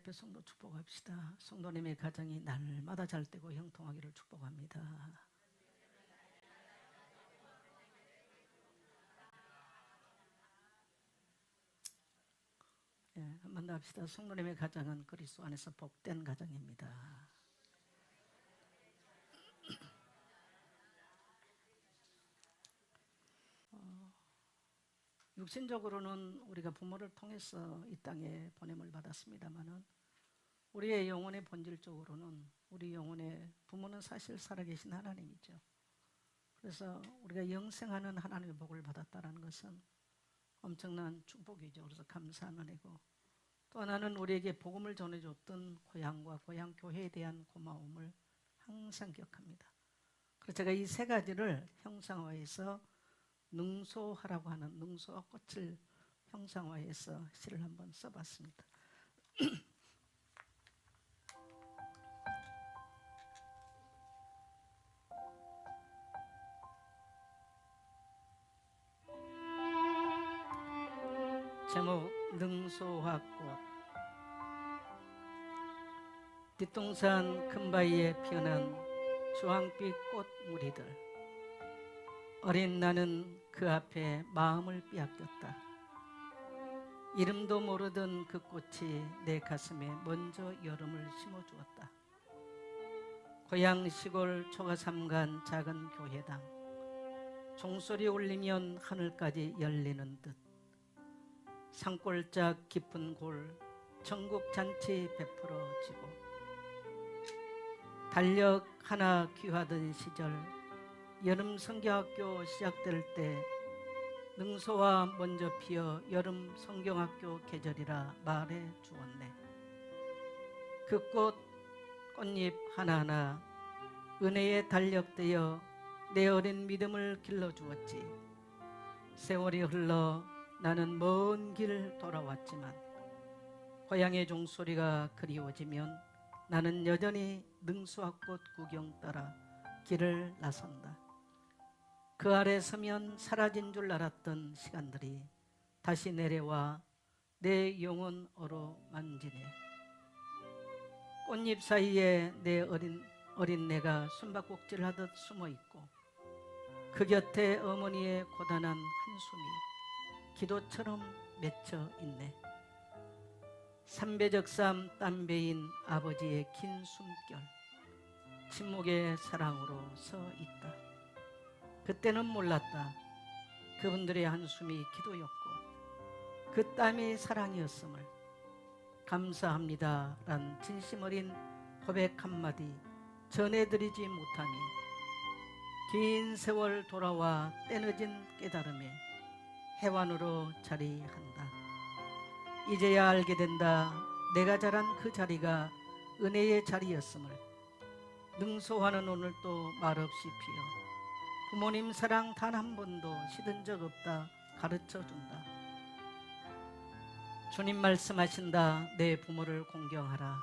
앞에 성도 축복합시다. 성도님의 가정이 날마다 잘되고 형통하기를 축복합니다. 예, 한번 더 합시다. 성도님의 가정은 그리스도 안에서 복된 가정입니다. 육신적으로는 우리가 부모를 통해서 이 땅에 보냄을 받았습니다마는 우리의 영혼의 본질적으로는 우리 영혼의 부모는 사실 살아계신 하나님이죠. 그래서 우리가 영생하는 하나님의 복을 받았다는 것은 엄청난 축복이죠. 그래서 감사한 은혜고, 또 하나는 우리에게 복음을 전해줬던 고향과 고향 교회에 대한 고마움을 항상 기억합니다. 그래서 제가 이 세 가지를 형상화해서 능소화라고 하는 능소와 꽃을 형상화해서 시를 한번 써봤습니다. 제목 능소화꽃. 뒷동산 큰바위에 피어난 주황빛 꽃무리들, 어린 나는 그 앞에 마음을 빼앗겼다. 이름도 모르던 그 꽃이 내 가슴에 먼저 여름을 심어주었다. 고향 시골 초가삼간 작은 교회당, 종소리 울리면 하늘까지 열리는 듯 산골짝 깊은 골 전국 잔치 베풀어지고, 달력 하나 귀하던 시절 여름 성경학교 시작될 때 능소와 먼저 피어 여름 성경학교 계절이라 말해 주었네. 그 꽃잎 하나하나 은혜에 달력되어 내 어린 믿음을 길러주었지. 세월이 흘러 나는 먼 길 돌아왔지만 고향의 종소리가 그리워지면 나는 여전히 능수화꽃 구경 따라 길을 나선다. 그 아래 서면 사라진 줄 알았던 시간들이 다시 내려와 내 영혼 어루만지네. 꽃잎 사이에 내 어린 내가 숨바꼭질하듯 숨어있고, 그 곁에 어머니의 고단한 한숨이 기도처럼 맺혀 있네. 삼배적삼 땀배인 아버지의 긴 숨결, 침묵의 사랑으로 서 있다. 그때는 몰랐다. 그분들의 한숨이 기도였고 그 땀이 사랑이었음을. 감사합니다 란 진심 어린 고백 한마디 전해드리지 못하니 긴 세월 돌아와 때늦은 깨달음에 해완으로 자리한다. 이제야 알게 된다. 내가 자란 그 자리가 은혜의 자리였음을. 능소화는 오늘도 말없이 피어 부모님 사랑 단 한 번도 시든 적 없다 가르쳐준다. 주님 말씀하신다. 내 부모를 공경하라.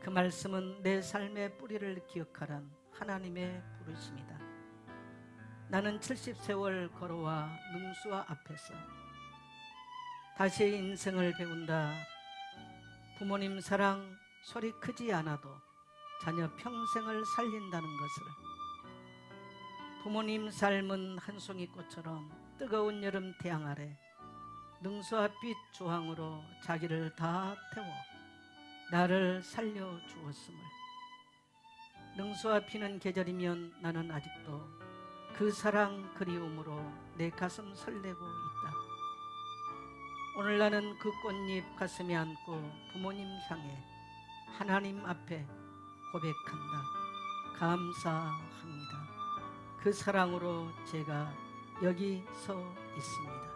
그 말씀은 내 삶의 뿌리를 기억하란 하나님의 부르심이다. 나는 70세월 걸어와 능수화 앞에서 다시 인생을 배운다. 부모님 사랑 소리 크지 않아도 자녀 평생을 살린다는 것을. 부모님 삶은 한 송이 꽃처럼 뜨거운 여름 태양 아래 능수화빛 주황으로 자기를 다 태워 나를 살려주었음을. 능수화 피는 계절이면 나는 아직도 그 사랑 그리움으로 내 가슴 설레고 있다. 오늘 나는 그 꽃잎 가슴에 안고 부모님 향해 하나님 앞에 고백한다. 감사합니다. 그 사랑으로 제가 여기 서 있습니다.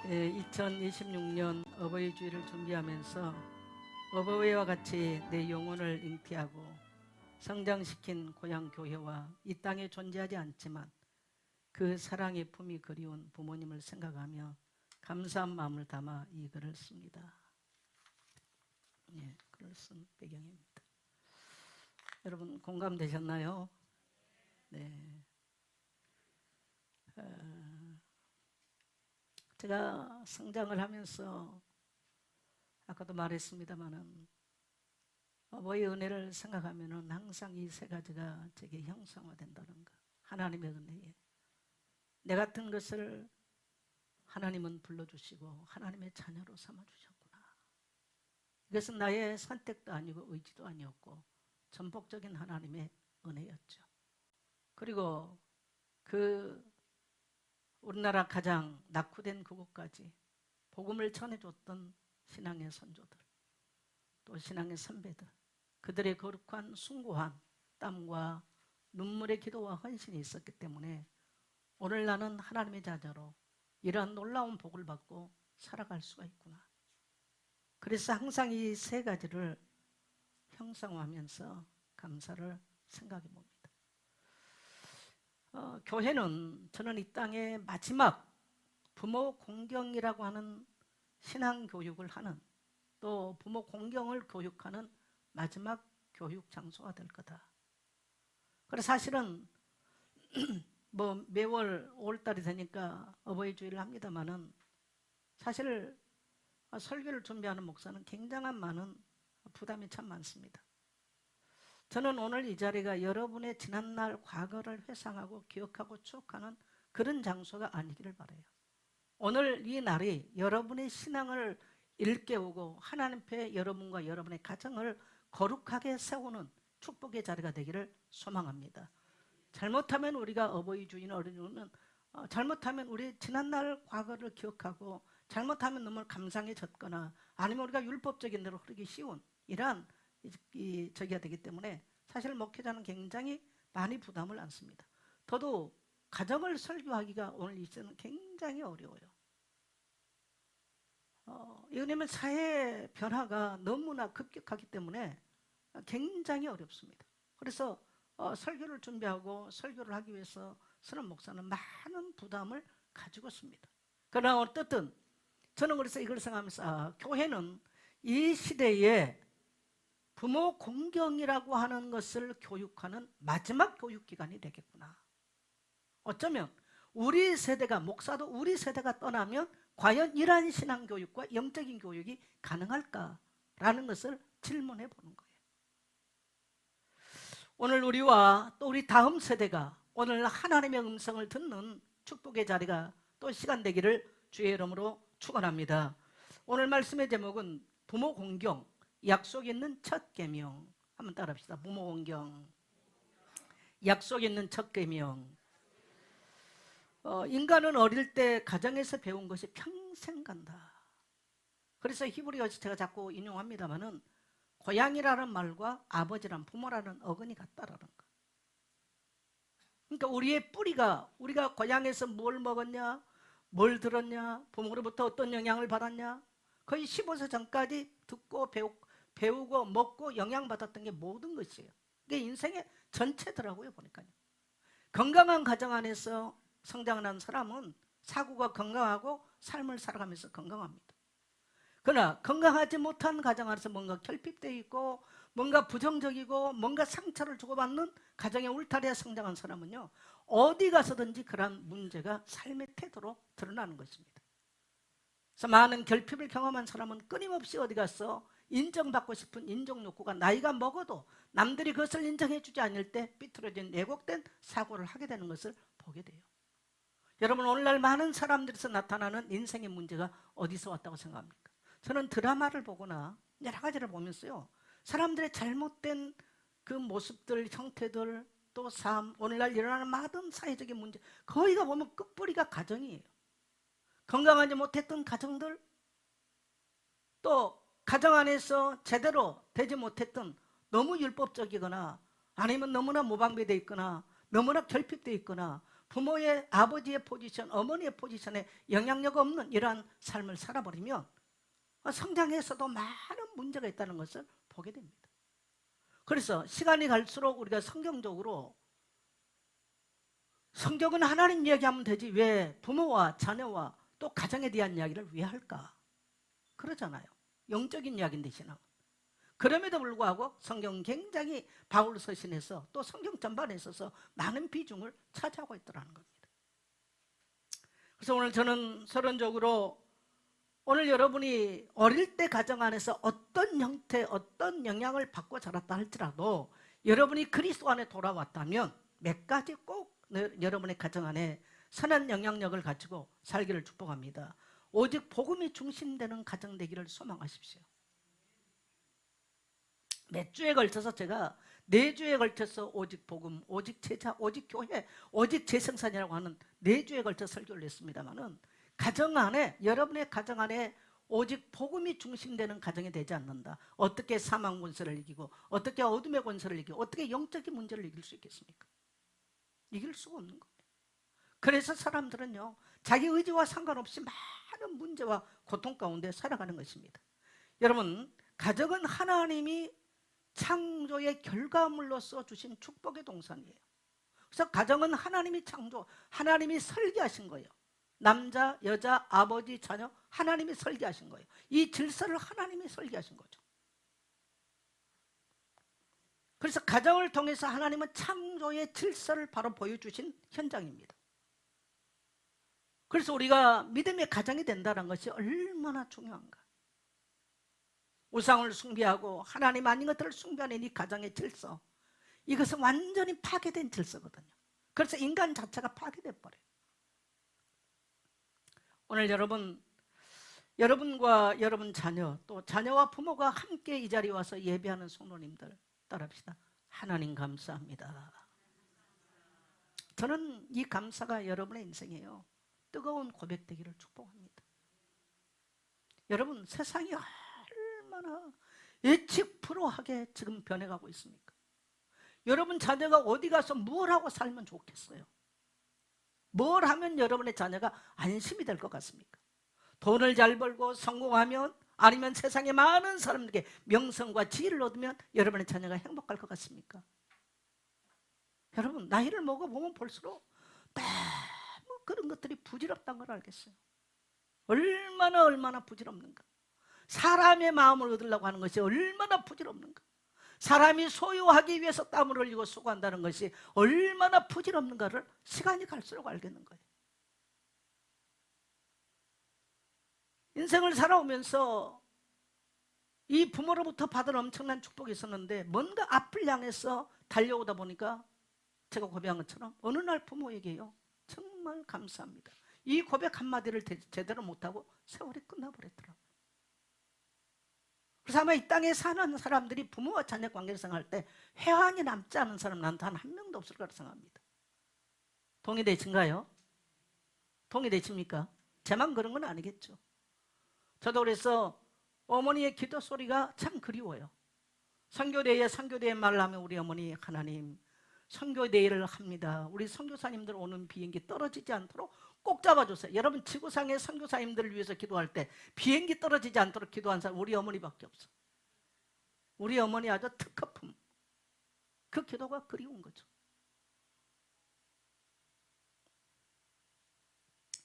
아멘. 2026년 어버이 주일을 준비하면서 어버이와 같이 내 영혼을 잉태하고 성장시킨 고향 교회와 이 땅에 존재하지 않지만 그 사랑의 품이 그리운 부모님을 생각하며 감사한 마음을 담아 이 글을 씁니다. 예, 글을 쓴 배경입니다. 여러분 공감되셨나요? 네. 제가 성장을 하면서 아까도 말했습니다마는 어버이의 은혜를 생각하면은 항상 이 세 가지가 제게 형상화된다는 것. 하나님의 은혜에 내 같은 것을 하나님은 불러주시고 하나님의 자녀로 삼아주셨구나. 이것은 나의 선택도 아니고 의지도 아니었고 전폭적인 하나님의 은혜였죠. 그리고 그 우리나라 가장 낙후된 그곳까지 복음을 전해줬던 신앙의 선조들, 또 신앙의 선배들, 그들의 거룩한 숭고한 땀과 눈물의 기도와 헌신이 있었기 때문에 오늘 나는 하나님의 자녀로 이러한 놀라운 복을 받고 살아갈 수가 있구나. 그래서 항상 이 세 가지를 형상화하면서 감사를 생각해 봅니다. 교회는 저는 이 땅의 마지막 부모 공경이라고 하는 신앙 교육을 하는, 또 부모 공경을 교육하는 마지막 교육 장소가 될 거다. 그래서 사실은 뭐 매월 5월달이 되니까 어버이 주일을 합니다마는 사실 설교를 준비하는 목사는 굉장한 많은 부담이 참 많습니다. 저는 오늘 이 자리가 여러분의 지난날 과거를 회상하고 기억하고 추억하는 그런 장소가 아니기를 바라요. 오늘 이 날이 여러분의 신앙을 일깨우고 하나님 앞에 여러분과 여러분의 가정을 거룩하게 세우는 축복의 자리가 되기를 소망합니다. 잘못하면 우리가 어버이 주인 어린이는 잘못하면 우리 지난날 과거를 기억하고 잘못하면 너무 감상해졌거나 아니면 우리가 율법적인 대로 흐르기 쉬운 이러한 저기가 되기 때문에 사실 목회자는 굉장히 많이 부담을 안습니다. 더더욱 가정을 설교하기가 오늘 이 시대는 굉장히 어려워요. 왜냐하면 사회 변화가 너무나 급격하기 때문에 굉장히 어렵습니다. 그래서 설교를 준비하고 설교를 하기 위해서 선원 목사는 많은 부담을 가지고 있습니다. 그러나 어떻든 저는 그래서 이걸 생각하면서 교회는 이 시대에 부모 공경이라고 하는 것을 교육하는 마지막 교육기관이 되겠구나. 어쩌면 우리 세대가, 목사도 우리 세대가 떠나면 과연 이러한 신앙교육과 영적인 교육이 가능할까라는 것을 질문해 보는 거예요. 오늘 우리와 또 우리 다음 세대가 오늘 하나님의 음성을 듣는 축복의 자리가 또 시간 되기를 주의 이름으로 축원합니다. 오늘 말씀의 제목은 부모 공경, 약속 있는 첫 계명. 한번 따라합시다. 부모 공경, 약속 있는 첫 계명. 인간은 어릴 때 가정에서 배운 것이 평생 간다. 그래서 히브리어에서 제가 자꾸 인용합니다마는 고향이라는 말과 아버지란 부모라는 어근이 같다라는 거. 그러니까 우리의 뿌리가 우리가 고향에서 뭘 먹었냐, 뭘 들었냐, 부모로부터 어떤 영향을 받았냐, 거의 15세 전까지 듣고 배우고 먹고 영향받았던 게 모든 것이에요. 이게 인생의 전체더라고요 보니까요. 건강한 가정 안에서 성장한 사람은 사고가 건강하고 삶을 살아가면서 건강합니다. 그러나 건강하지 못한 가정 안에서 뭔가 결핍되어 있고 뭔가 부정적이고 뭔가 상처를 주고받는 가정의 울타리에 성장한 사람은요, 어디 가서든지 그런 문제가 삶의 태도로 드러나는 것입니다. 그래서 많은 결핍을 경험한 사람은 끊임없이 어디 가서 인정받고 싶은 인정 욕구가 나이가 먹어도 남들이 그것을 인정해 주지 않을 때 삐뚤어진 왜곡된 사고를 하게 되는 것을 보게 돼요. 여러분, 오늘날 많은 사람들에서 나타나는 인생의 문제가 어디서 왔다고 생각합니까? 저는 드라마를 보거나 여러 가지를 보면서요, 사람들의 잘못된 그 모습들, 형태들, 또 삶, 오늘날 일어나는 많은 사회적인 문제, 거기가 보면 끝뿌리가 가정이에요. 건강하지 못했던 가정들, 또 가정 안에서 제대로 되지 못했던, 너무 율법적이거나 아니면 너무나 모방되어 있거나 너무나 결핍되어 있거나 부모의, 아버지의 포지션, 어머니의 포지션에 영향력 없는 이러한 삶을 살아버리면 성장에서도 많은 문제가 있다는 것을 보게 됩니다. 그래서 시간이 갈수록 우리가 성경적으로, 성경은 하나님 이야기하면 되지 왜 부모와 자녀와 또 가정에 대한 이야기를 왜 할까? 그러잖아요. 영적인 이야기인데 신앙은. 그럼에도 불구하고 성경은 굉장히 바울 서신에서 또 성경 전반에 있어서 많은 비중을 차지하고 있더라는 겁니다. 그래서 오늘 저는 서론적으로 오늘 여러분이 어릴 때 가정 안에서 어떤 형태, 어떤 영향을 받고 자랐다 할지라도 여러분이 그리스도 안에 돌아왔다면 몇 가지 꼭 여러분의 가정 안에 선한 영향력을 가지고 살기를 축복합니다. 오직 복음이 중심되는 가정 되기를 소망하십시오. 몇 주에 걸쳐서 제가 4주에 걸쳐서 오직 복음, 오직 제자, 오직 교회, 오직 재생산이라고 하는 4주에 걸쳐 설교를 했습니다만은 가정 안에, 여러분의 가정 안에 오직 복음이 중심되는 가정이 되지 않는다. 어떻게 사망 권세를 이기고, 어떻게 어둠의 권세를 이기고, 어떻게 영적인 문제를 이길 수 있겠습니까? 이길 수가 없는 겁니다. 그래서 사람들은요, 자기 의지와 상관없이 많은 문제와 고통 가운데 살아가는 것입니다. 여러분, 가정은 하나님이 창조의 결과물로서 주신 축복의 동산이에요. 그래서 가정은 하나님이 창조, 하나님이 설계하신 거예요. 남자, 여자, 아버지, 자녀, 하나님이 설계하신 거예요. 이 질서를 하나님이 설계하신 거죠. 그래서 가정을 통해서 하나님은 창조의 질서를 바로 보여주신 현장입니다. 그래서 우리가 믿음의 가정이 된다는 것이 얼마나 중요한가. 우상을 숭배하고 하나님 아닌 것들을 숭배하는 이 가정의 질서, 이것은 완전히 파괴된 질서거든요. 그래서 인간 자체가 파괴돼 버려요. 오늘 여러분과 여러분 자녀, 또 자녀와 부모가 함께 이 자리에 와서 예배하는 성도님들 따라합시다. 하나님 감사합니다. 저는 이 감사가 여러분의 인생이에요. 뜨거운 고백되기를 축복합니다. 여러분, 세상이 얼마나 예측 불허하게 지금 변해가고 있습니까? 여러분 자녀가 어디 가서 뭘 하고 살면 좋겠어요? 뭘 하면 여러분의 자녀가 안심이 될 것 같습니까? 돈을 잘 벌고 성공하면, 아니면 세상의 많은 사람들에게 명성과 지위를 얻으면 여러분의 자녀가 행복할 것 같습니까? 여러분, 나이를 먹어보면 볼수록 너무 그런 것들이 부질없다는 걸 알겠어요. 얼마나 부질없는가. 사람의 마음을 얻으려고 하는 것이 얼마나 부질없는가. 사람이 소유하기 위해서 땀을 흘리고 수고한다는 것이 얼마나 부질없는가를 시간이 갈수록 알겠는 거예요. 인생을 살아오면서 이 부모로부터 받은 엄청난 축복이 있었는데, 뭔가 앞을 향해서 달려오다 보니까 제가 고백한 것처럼 어느 날 부모에게요, 정말 감사합니다, 이 고백 한마디를 제대로 못하고 세월이 끝나버렸더라고요. 그래서 아마 이 땅에 사는 사람들이 부모와 자녀 관계를 생각할 때 회한이 남지 않은 사람 난 단 한 명도 없을 거라고 생각합니다. 동의되신가요? 동의되십니까? 제만 그런 건 아니겠죠. 저도 그래서 어머니의 기도 소리가 참 그리워요. 선교대회 말을 하면 우리 어머니, 하나님 선교대회를 합니다, 우리 선교사님들 오는 비행기 떨어지지 않도록 꼭 잡아주세요. 여러분, 지구상의 선교사님들을 위해서 기도할 때 비행기 떨어지지 않도록 기도한 사람 우리 어머니밖에 없어. 우리 어머니 아주 특허품. 그 기도가 그리운 거죠.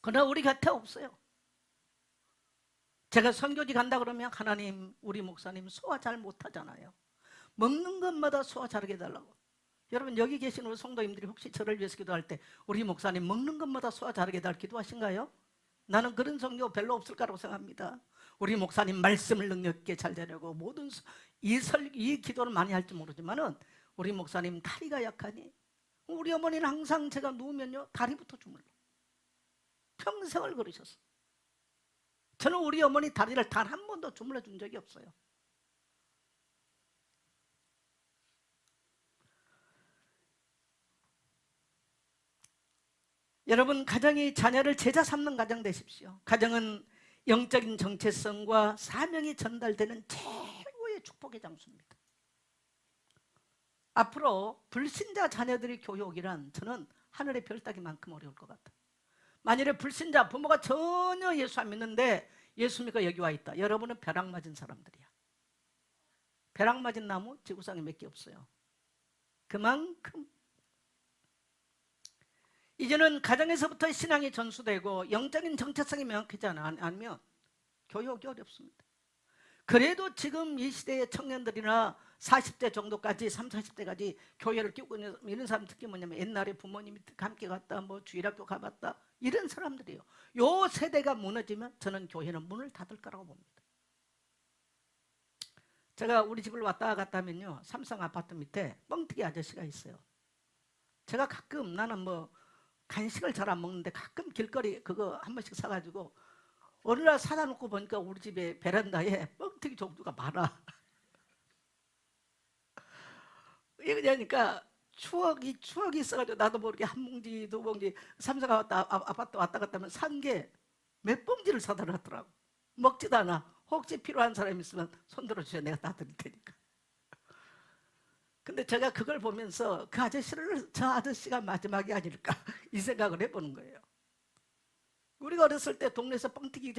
그러나 우리 곁에 없어요. 제가 선교지 간다 그러면 하나님, 우리 목사님 소화 잘 못하잖아요. 먹는 것마다 소화 잘하게 해달라고. 여러분, 여기 계신 우리 성도님들이 혹시 저를 위해서 기도할 때 우리 목사님 먹는 것마다 소화 잘하게 해달라고 기도하신가요? 나는 그런 성교 별로 없을 거라고 생각합니다. 우리 목사님 말씀을 능력 있게 잘 되려고 모든 이 기도를 많이 할지 모르지만은 우리 목사님 다리가 약하니, 우리 어머니는 항상 제가 누우면요 다리부터 주물러 평생을 그러셨어. 저는 우리 어머니 다리를 단 한 번도 주물러 준 적이 없어요. 여러분, 가정이 자녀를 제자 삼는 가정 되십시오. 가정은 영적인 정체성과 사명이 전달되는 최고의 축복의 장소입니다. 앞으로 불신자 자녀들의 교육이란 저는 하늘의 별 따기만큼 어려울 것 같아요. 만일에 불신자 부모가 전혀 예수 안 믿는데 예수 믿고 여기 와 있다, 여러분은 벼락 맞은 사람들이야. 벼락 맞은 나무 지구상에 몇 개 없어요. 그만큼 이제는 가정에서부터 신앙이 전수되고 영적인 정체성이 명확하지 않으면 교육이 어렵습니다. 그래도 지금 이 시대의 청년들이나 40대 정도까지, 30, 40대까지 교회를 끼고 있는 이런 사람 특히 뭐냐면, 옛날에 부모님이 함께 갔다, 뭐 주일학교 가봤다, 이런 사람들이에요. 요 세대가 무너지면 저는 교회는 문을 닫을 거라고 봅니다. 제가 우리 집을 왔다 갔다 하면요, 삼성 아파트 밑에 뻥튀기 아저씨가 있어요. 제가 가끔, 나는 뭐 간식을 잘 안 먹는데 가끔 길거리 그거 한 번씩 사가지고 어느 날 사다 놓고 보니까 우리 집에 베란다에 뻥튀기 종류가 많아. 그러니까 추억이 있어가지고 나도 모르게 한 봉지 두 봉지 삼성 아파트 왔다 갔다 하면 산 게 몇 봉지를 사다 놨더라고. 먹지도 않아. 혹시 필요한 사람 있으면 손 들어주세요. 내가 다 드릴 테니까. 근데 제가 그걸 보면서 그 아저씨를, 저 아저씨가 마지막이 아닐까 이 생각을 해보는 거예요. 우리가 어렸을 때 동네에서 뻥튀기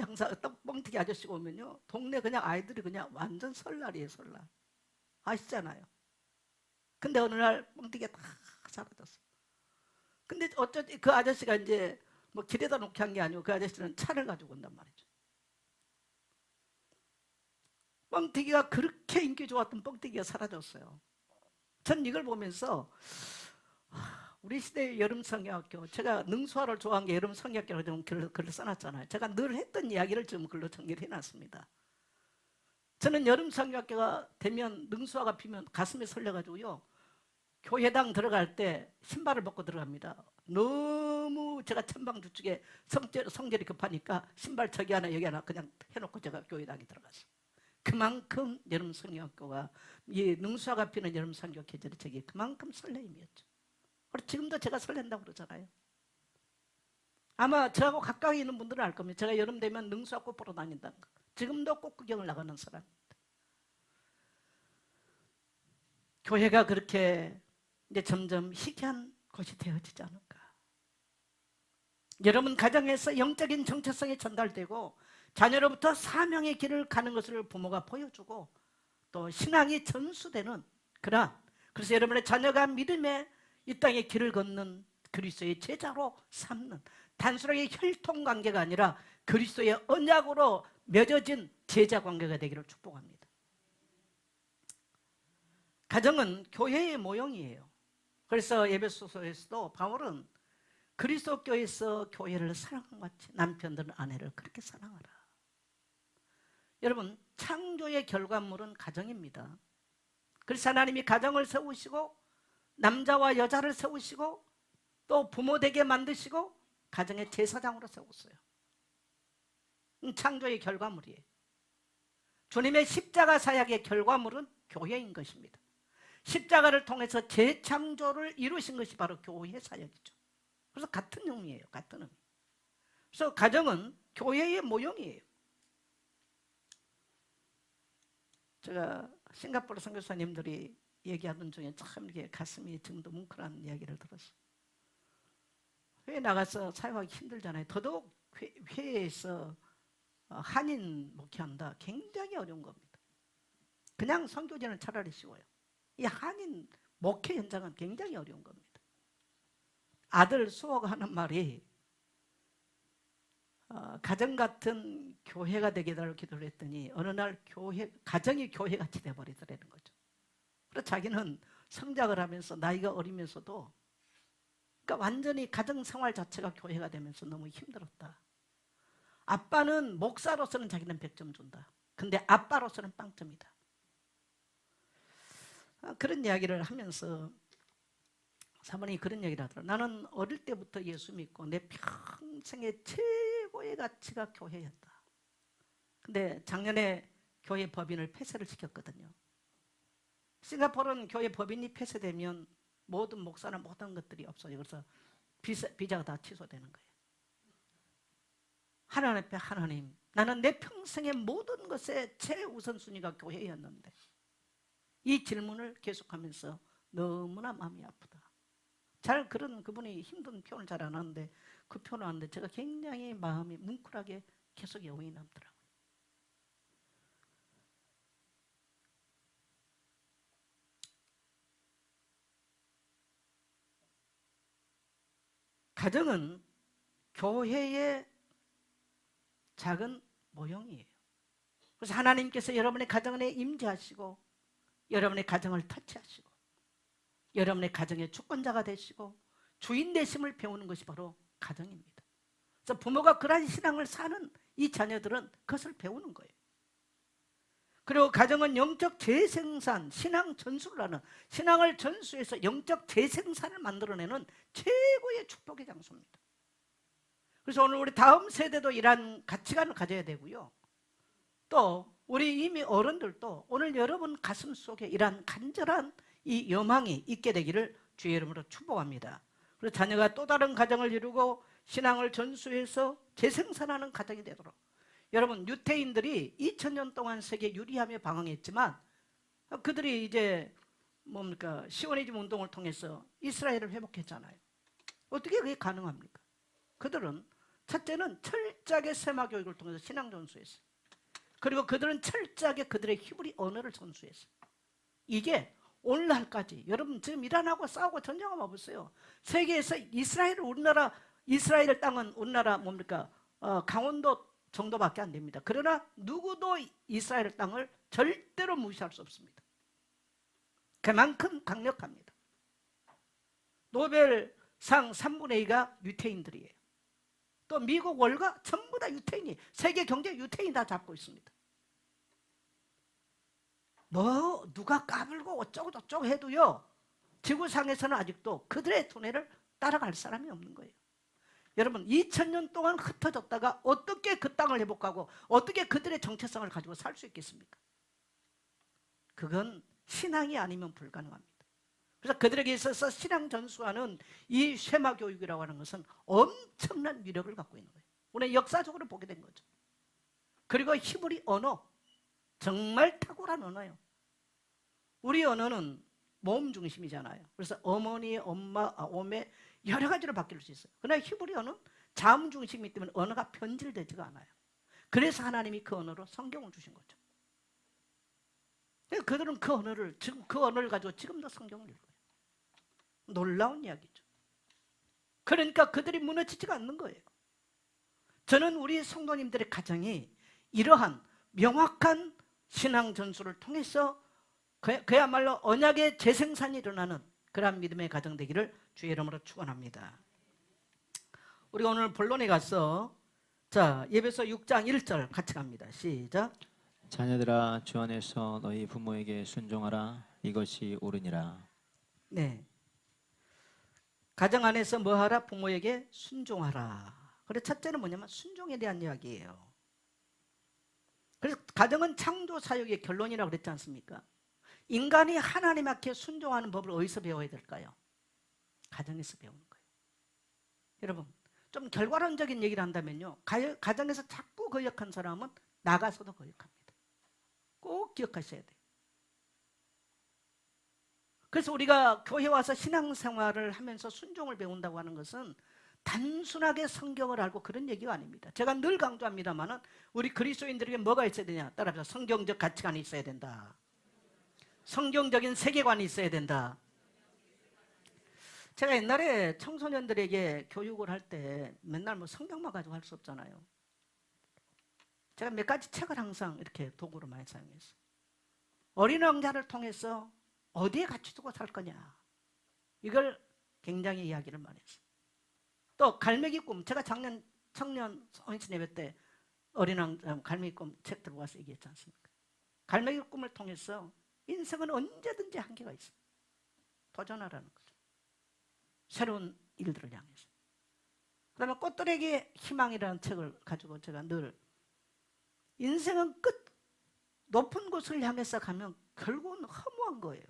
뻥튀기 아저씨가 오면요, 동네 그냥 아이들이 그냥 완전 설날이에요. 설날. 아시잖아요. 근데 어느 날 뻥튀기가 다 사라졌어. 근데 어쩌지 그 아저씨가 이제 뭐 길에다 놓게 한 게 아니고 그 아저씨는 차를 가지고 온단 말이죠. 뻥튀기가 그렇게 인기 좋았던 뻥튀기가 사라졌어요. 전 이걸 보면서 우리 시대의 여름 성경학교, 제가 능수화를 좋아한 게 여름 성경학교라고 좀 글을 써놨잖아요. 제가 늘 했던 이야기를 좀 글로 정리를 해놨습니다. 저는 여름 성경학교가 되면 능수화가 피면 가슴이 설레가지고요, 교회당 들어갈 때 신발을 벗고 들어갑니다. 너무 제가 천방지축에 성질이 급하니까 신발 저기 하나 여기 하나 그냥 해놓고 제가 교회당에 들어갔어요. 그만큼 여름 성경학교가, 이 능수화가 피는 여름 성경 계절이 저기 그만큼 설레임이었죠. 지금도 제가 설렌다고 그러잖아요. 아마 저하고 가까이 있는 분들은 알 겁니다. 제가 여름 되면 능수화 꽃 보러 다닌다는 거. 지금도 꽃 구경을 나가는 사람입니다. 교회가 그렇게 이제 점점 희귀한 곳이 되어지지 않을까. 여러분 가정에서 영적인 정체성이 전달되고 자녀로부터 사명의 길을 가는 것을 부모가 보여주고 또 신앙이 전수되는 그래서 여러분의 자녀가 믿음의 이 땅의 길을 걷는 그리스도의 제자로 삼는, 단순하게 혈통관계가 아니라 그리스도의 언약으로 맺어진 제자관계가 되기를 축복합니다. 가정은 교회의 모형이에요. 그래서 에베소서에서도 바울은 그리스도 교회에서 교회를 사랑한 같이 남편들은 아내를 그렇게 사랑하라. 여러분, 창조의 결과물은 가정입니다. 그래서 하나님이 가정을 세우시고 남자와 여자를 세우시고 또 부모 되게 만드시고 가정의 제사장으로 세웠어요. 창조의 결과물이에요. 주님의 십자가 사역의 결과물은 교회인 것입니다. 십자가를 통해서 재창조를 이루신 것이 바로 교회 사역이죠. 그래서 같은 의미예요. 같은 의미. 그래서 가정은 교회의 모형이에요. 제가 싱가포르 선교사님들이 얘기하던 중에 참 이렇게 가슴이 지금도 뭉클한 이야기를 들었어요. 회에 나가서 사역하기 힘들잖아요. 더더욱 회에서 한인 목회한다. 굉장히 어려운 겁니다. 그냥 선교제는 차라리 쉬워요. 이 한인 목회 현장은 굉장히 어려운 겁니다. 아들 수호가 하는 말이 가정 같은 교회가 되게 달라고 기도를 했더니 어느 날 가정이 교회같이 돼버리더라는 거죠. 그래서 자기는 성장을 하면서 나이가 어리면서도 그러니까 완전히 가정생활 자체가 교회가 되면서 너무 힘들었다. 아빠는 목사로서는 자기는 100점 준다. 근데 아빠로서는 빵점이다. 그런 이야기를 하면서 사모님이 그런 얘기를 하더라고요. 나는 어릴 때부터 예수 믿고 내 평생의 최고의 가치가 교회였다. 근데 작년에 교회 법인을 폐쇄를 시켰거든요. 싱가포르는 교회 법인이 폐쇄되면 모든 목사나 모든 것들이 없어요. 그래서 비자가 다 취소되는 거예요. 하나님 앞에 하나님, 나는 내 평생의 모든 것의 최우선순위가 교회였는데 이 질문을 계속하면서 너무나 마음이 아프다. 그분이 힘든 표현을 잘 안 하는데 그 표현을 하는데 제가 굉장히 마음이 뭉클하게 계속 여운이 남더라고요. 가정은 교회의 작은 모형이에요. 그래서 하나님께서 여러분의 가정에 임재하시고 여러분의 가정을 터치하시고 여러분의 가정의 주권자가 되시고 주인 되심을 배우는 것이 바로 가정입니다. 부모가 그러한 신앙을 사는 이 자녀들은 그것을 배우는 거예요. 그리고 가정은 영적 재생산, 신앙 전수를 하는, 신앙을 전수해서 영적 재생산을 만들어내는 최고의 축복의 장소입니다. 그래서 오늘 우리 다음 세대도 이러한 가치관을 가져야 되고요. 또 우리 이미 어른들도 오늘 여러분 가슴 속에 이러한 간절한 이 여망이 있게 되기를 주의 이름으로 축복합니다. 그래서 자녀가 또 다른 가정을 이루고 신앙을 전수해서 재생산하는 가정이 되도록. 여러분, 유태인들이 2000년 동안 세계 유리함에 방황했지만 그들이 이제 뭡니까? 시오니즘 운동을 통해서 이스라엘을 회복했잖아요. 어떻게 그게 가능합니까? 그들은 첫째는 철저하게 세마 교육을 통해서 신앙 전수했어요. 그리고 그들은 철저하게 그들의 히브리 언어를 전수했어요. 이게 오늘날까지 여러분 지금 이란하고 싸우고 전쟁하면 보세요. 세계에서 우리나라 이스라엘 땅은 우리나라 뭡니까? 강원도 정도밖에 안 됩니다. 그러나 누구도 이스라엘 땅을 절대로 무시할 수 없습니다. 그만큼 강력합니다. 노벨상 3분의 2가 유태인들이에요. 또 미국 월가 전부 다 유태인이, 세계 경제 유태인 다 잡고 있습니다. 뭐 누가 까불고 어쩌고 저쩌고 해도요, 지구상에서는 아직도 그들의 두뇌를 따라갈 사람이 없는 거예요. 여러분, 2000년 동안 흩어졌다가 어떻게 그 땅을 회복하고 어떻게 그들의 정체성을 가지고 살 수 있겠습니까? 그건 신앙이 아니면 불가능합니다. 그래서 그들에게 있어서 신앙 전수하는 이 쉐마 교육이라고 하는 것은 엄청난 위력을 갖고 있는 거예요. 우리는 역사적으로 보게 된 거죠. 그리고 히브리 언어, 정말 탁월한 언어예요. 우리 언어는 몸 중심이잖아요. 그래서 어머니, 엄마, 오메 여러 가지로 바뀔 수 있어요. 그러나 히브리 언어는 자음 중심이기 때문에 언어가 변질되지가 않아요. 그래서 하나님이 그 언어로 성경을 주신 거죠. 그들은 그 언어를 가지고 지금도 성경을 읽어요. 놀라운 이야기죠. 그러니까 그들이 무너지지가 않는 거예요. 저는 우리 성도님들의 가정이 이러한 명확한 신앙 전수를 통해서 그야말로 언약의 재생산이 일어나는 그런 믿음의 가정 되기를 주의 이름으로 축원합니다. 우리가 오늘 본론에 가서 예배서 6장 1절 같이 갑니다. 시작. 자녀들아, 주 안에서 너희 부모에게 순종하라. 이것이 옳으니라. 네. 가정 안에서 뭐 하라? 부모에게 순종하라. 그래서 첫째는 뭐냐면 순종에 대한 이야기예요. 그래서 가정은 창조 사역의 결론이라고 그랬지 않습니까? 인간이 하나님 앞에 순종하는 법을 어디서 배워야 될까요? 가정에서 배우는 거예요. 여러분, 좀 결과론적인 얘기를 한다면요, 가정에서 자꾸 거역한 사람은 나가서도 거역합니다. 꼭 기억하셔야 돼요. 그래서 우리가 교회 와서 신앙생활을 하면서 순종을 배운다고 하는 것은 단순하게 성경을 알고 그런 얘기가 아닙니다. 제가 늘 강조합니다만은 우리 그리스도인들에게 뭐가 있어야 되냐? 따라서 성경적 가치관이 있어야 된다. 성경적인 세계관이 있어야 된다. 제가 옛날에 청소년들에게 교육을 할 때 맨날 뭐 성경만 가지고 할 수 없잖아요. 제가 몇 가지 책을 항상 이렇게 도구로 많이 사용했어요. 어린 왕자를 통해서 어디에 같이 두고 살 거냐, 이걸 굉장히 이야기를 많이 했어요. 또 갈매기 꿈, 제가 작년 청년 헌신 예배 때 어린 왕자 갈매기 꿈 책 들고 와서 얘기했지 않습니까? 갈매기 꿈을 통해서 인생은 언제든지 한계가 있어요. 도전하라는 거죠. 새로운 일들을 향해서. 그 다음에 꽃들에게 희망이라는 책을 가지고 제가 늘 인생은 높은 곳을 향해서 가면 결국은 허무한 거예요.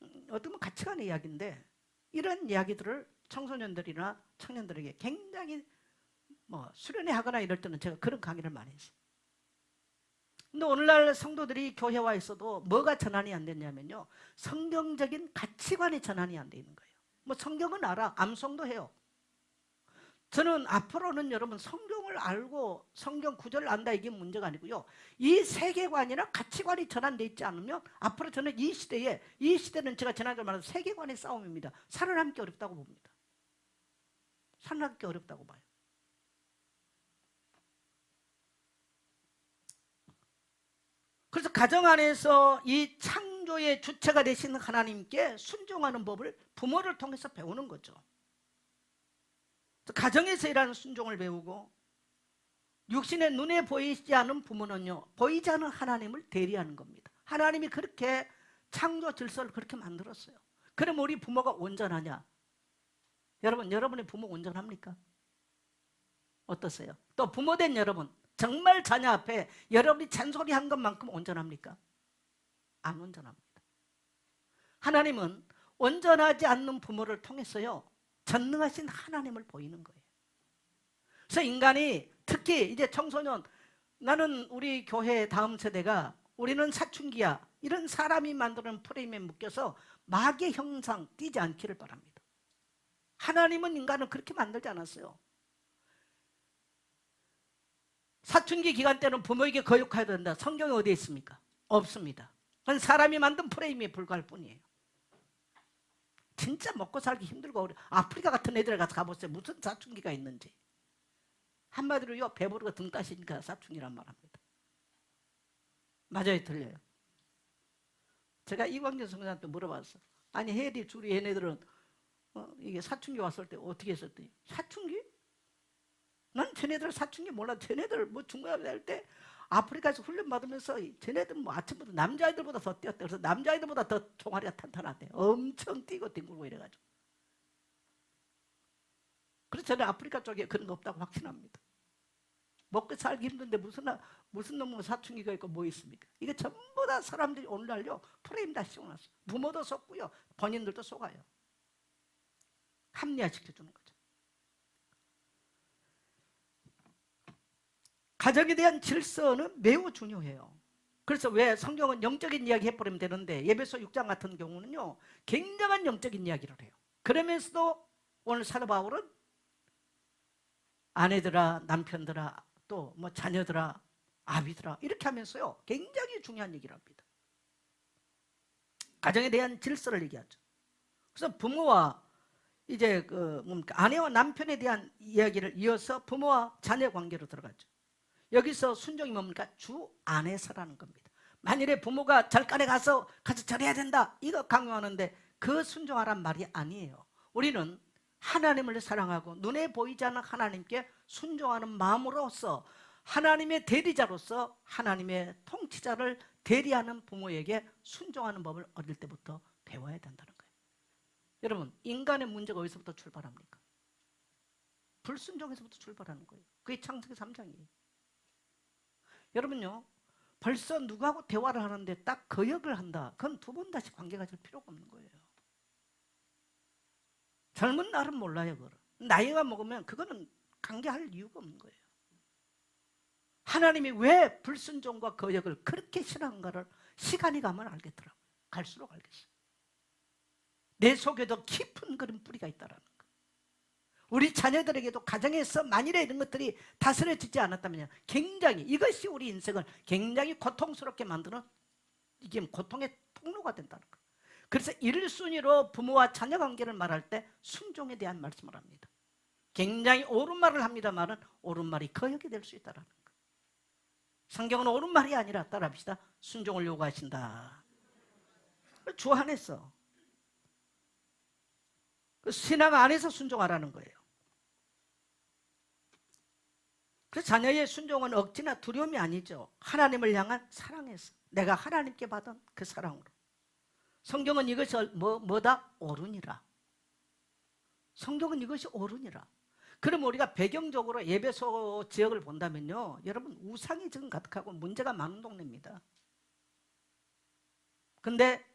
이게 어떻게 보면 가치관의 이야기인데, 이런 이야기들을 청소년들이나 청년들에게 굉장히 수련회 하거나 이럴 때는 제가 그런 강의를 많이 했어요. 근데 오늘날 성도들이 교회 와 있어도 뭐가 전환이 안 됐냐면요, 성경적인 가치관이 전환이 안 돼 있는 거예요. 성경은 알아, 암송도 해요. 저는 앞으로는 여러분 성경을 알고 성경 구절을 안다, 이게 문제가 아니고요, 이 세계관이나 가치관이 전환되어 있지 않으면 앞으로 저는 이 시대는 제가 지난주에 말한 세계관의 싸움입니다. 살아남기 어렵다고 봅니다. 살아남기 어렵다고 봐요. 그래서 가정 안에서 이 창조의 주체가 되신 하나님께 순종하는 법을 부모를 통해서 배우는 거죠. 가정에서 일하는 순종을 배우고, 육신의 눈에 보이지 않는 부모는요, 보이지 않는 하나님을 대리하는 겁니다. 하나님이 그렇게 창조 질서를 그렇게 만들었어요. 그럼 우리 부모가 온전하냐? 여러분, 여러분의 부모 온전합니까? 어떠세요? 또 부모된 여러분, 정말 자녀 앞에 여러분이 잔소리한 것만큼 온전합니까? 안 온전합니다. 하나님은 온전하지 않는 부모를 통해서요, 전능하신 하나님을 보이는 거예요. 그래서 인간이, 특히 이제 청소년, 나는 우리 교회 다음 세대가 우리는 사춘기야, 이런 사람이 만드는 프레임에 묶여서 마귀의 형상 띄지 않기를 바랍니다. 하나님은 인간을 그렇게 만들지 않았어요. 사춘기 기간 때는 부모에게 거역해야 된다. 성경에 어디에 있습니까? 없습니다. 그건 사람이 만든 프레임에 불과할 뿐이에요. 진짜 먹고 살기 힘들고 아프리카 같은 애들 가서 가보세요. 무슨 사춘기가 있는지. 한마디로요, 배부르고 등 따시니까 사춘기란 말합니다. 맞아요, 틀려요? 제가 이광재 선생님한테 물어봤어. 아니 해리 주리 얘네들은 이게 사춘기 왔을 때 어떻게 했었더니, 사춘기? 난 쟤네들 사춘기 몰라. 쟤네들 뭐 중고등학교 할 때 아프리카에서 훈련 받으면서 쟤네들 뭐 아침부터 남자아이들보다 더 뛰었대. 그래서 남자아이들보다 더 종아리가 탄탄하대. 엄청 뛰고 뒹굴고 이래가지고. 그래서 저는 아프리카 쪽에 그런 거 없다고 확신합니다. 먹고 살기 힘든데 무슨 놈의 사춘기가 있고 뭐 있습니까? 이게 전부 다 사람들이 오늘날요 프레임 다 씌워놨어요. 부모도 속고요, 본인들도 속아요. 합리화시켜주는 거죠. 가정에 대한 질서는 매우 중요해요. 그래서 왜 성경은 영적인 이야기 해버리면 되는데, 에베소 6장 같은 경우는요 굉장한 영적인 이야기를 해요. 그러면서도 오늘 사도 바울은 아내들아, 남편들아, 또 뭐 자녀들아, 아비들아, 이렇게 하면서요 굉장히 중요한 얘기를 합니다. 가정에 대한 질서를 얘기하죠. 그래서 부모와 이제 아내와 남편에 대한 이야기를 이어서 부모와 자녀 관계로 들어가죠. 여기서 순종이 뭡니까? 주 안에서라는 겁니다. 만일에 부모가 절간에 가서 절해야 된다, 이거 강요하는데 그 순종하란 말이 아니에요. 우리는 하나님을 사랑하고 눈에 보이지 않는 하나님께 순종하는 마음으로서 하나님의 대리자로서 하나님의 통치자를 대리하는 부모에게 순종하는 법을 어릴 때부터 배워야 된다는 거예요. 여러분, 인간의 문제가 어디서부터 출발합니까? 불순종에서부터 출발하는 거예요. 그게 창세기 3장이에요. 여러분요, 벌써 누구하고 대화를 하는데 딱 거역을 한다, 그건 두 번 다시 관계 가질 필요가 없는 거예요. 젊은 날은 몰라요. 그걸 나이가 먹으면 그거는 관계할 이유가 없는 거예요. 하나님이 왜 불순종과 거역을 그렇게 싫어한가를 시간이 가면 알겠더라고요. 갈수록 알겠어요. 내 속에도 깊은 그런 뿌리가 있다는 거. 우리 자녀들에게도 가정에서 만일에 이런 것들이 다스려지지 않았다면 굉장히, 이것이 우리 인생을 굉장히 고통스럽게 만드는, 이게 고통의 통로가 된다는 거예요. 그래서 1순위로 부모와 자녀 관계를 말할 때 순종에 대한 말씀을 합니다. 굉장히 옳은 말을 합니다만은 옳은 말이 거역이 될 수 있다는 거예요. 성경은 옳은 말이 아니라, 따라합시다, 순종을 요구하신다. 주 안에서, 신앙 안에서 순종하라는 거예요. 그래서 자녀의 순종은 억지나 두려움이 아니죠. 하나님을 향한 사랑에서, 내가 하나님께 받은 그 사랑으로. 성경은 이것이 뭐다? 옳으니라. 성경은 이것이 옳으니라. 그럼 우리가 배경적으로 에베소 지역을 본다면요, 여러분 우상이 지금 가득하고 문제가 많은 동네입니다. 근데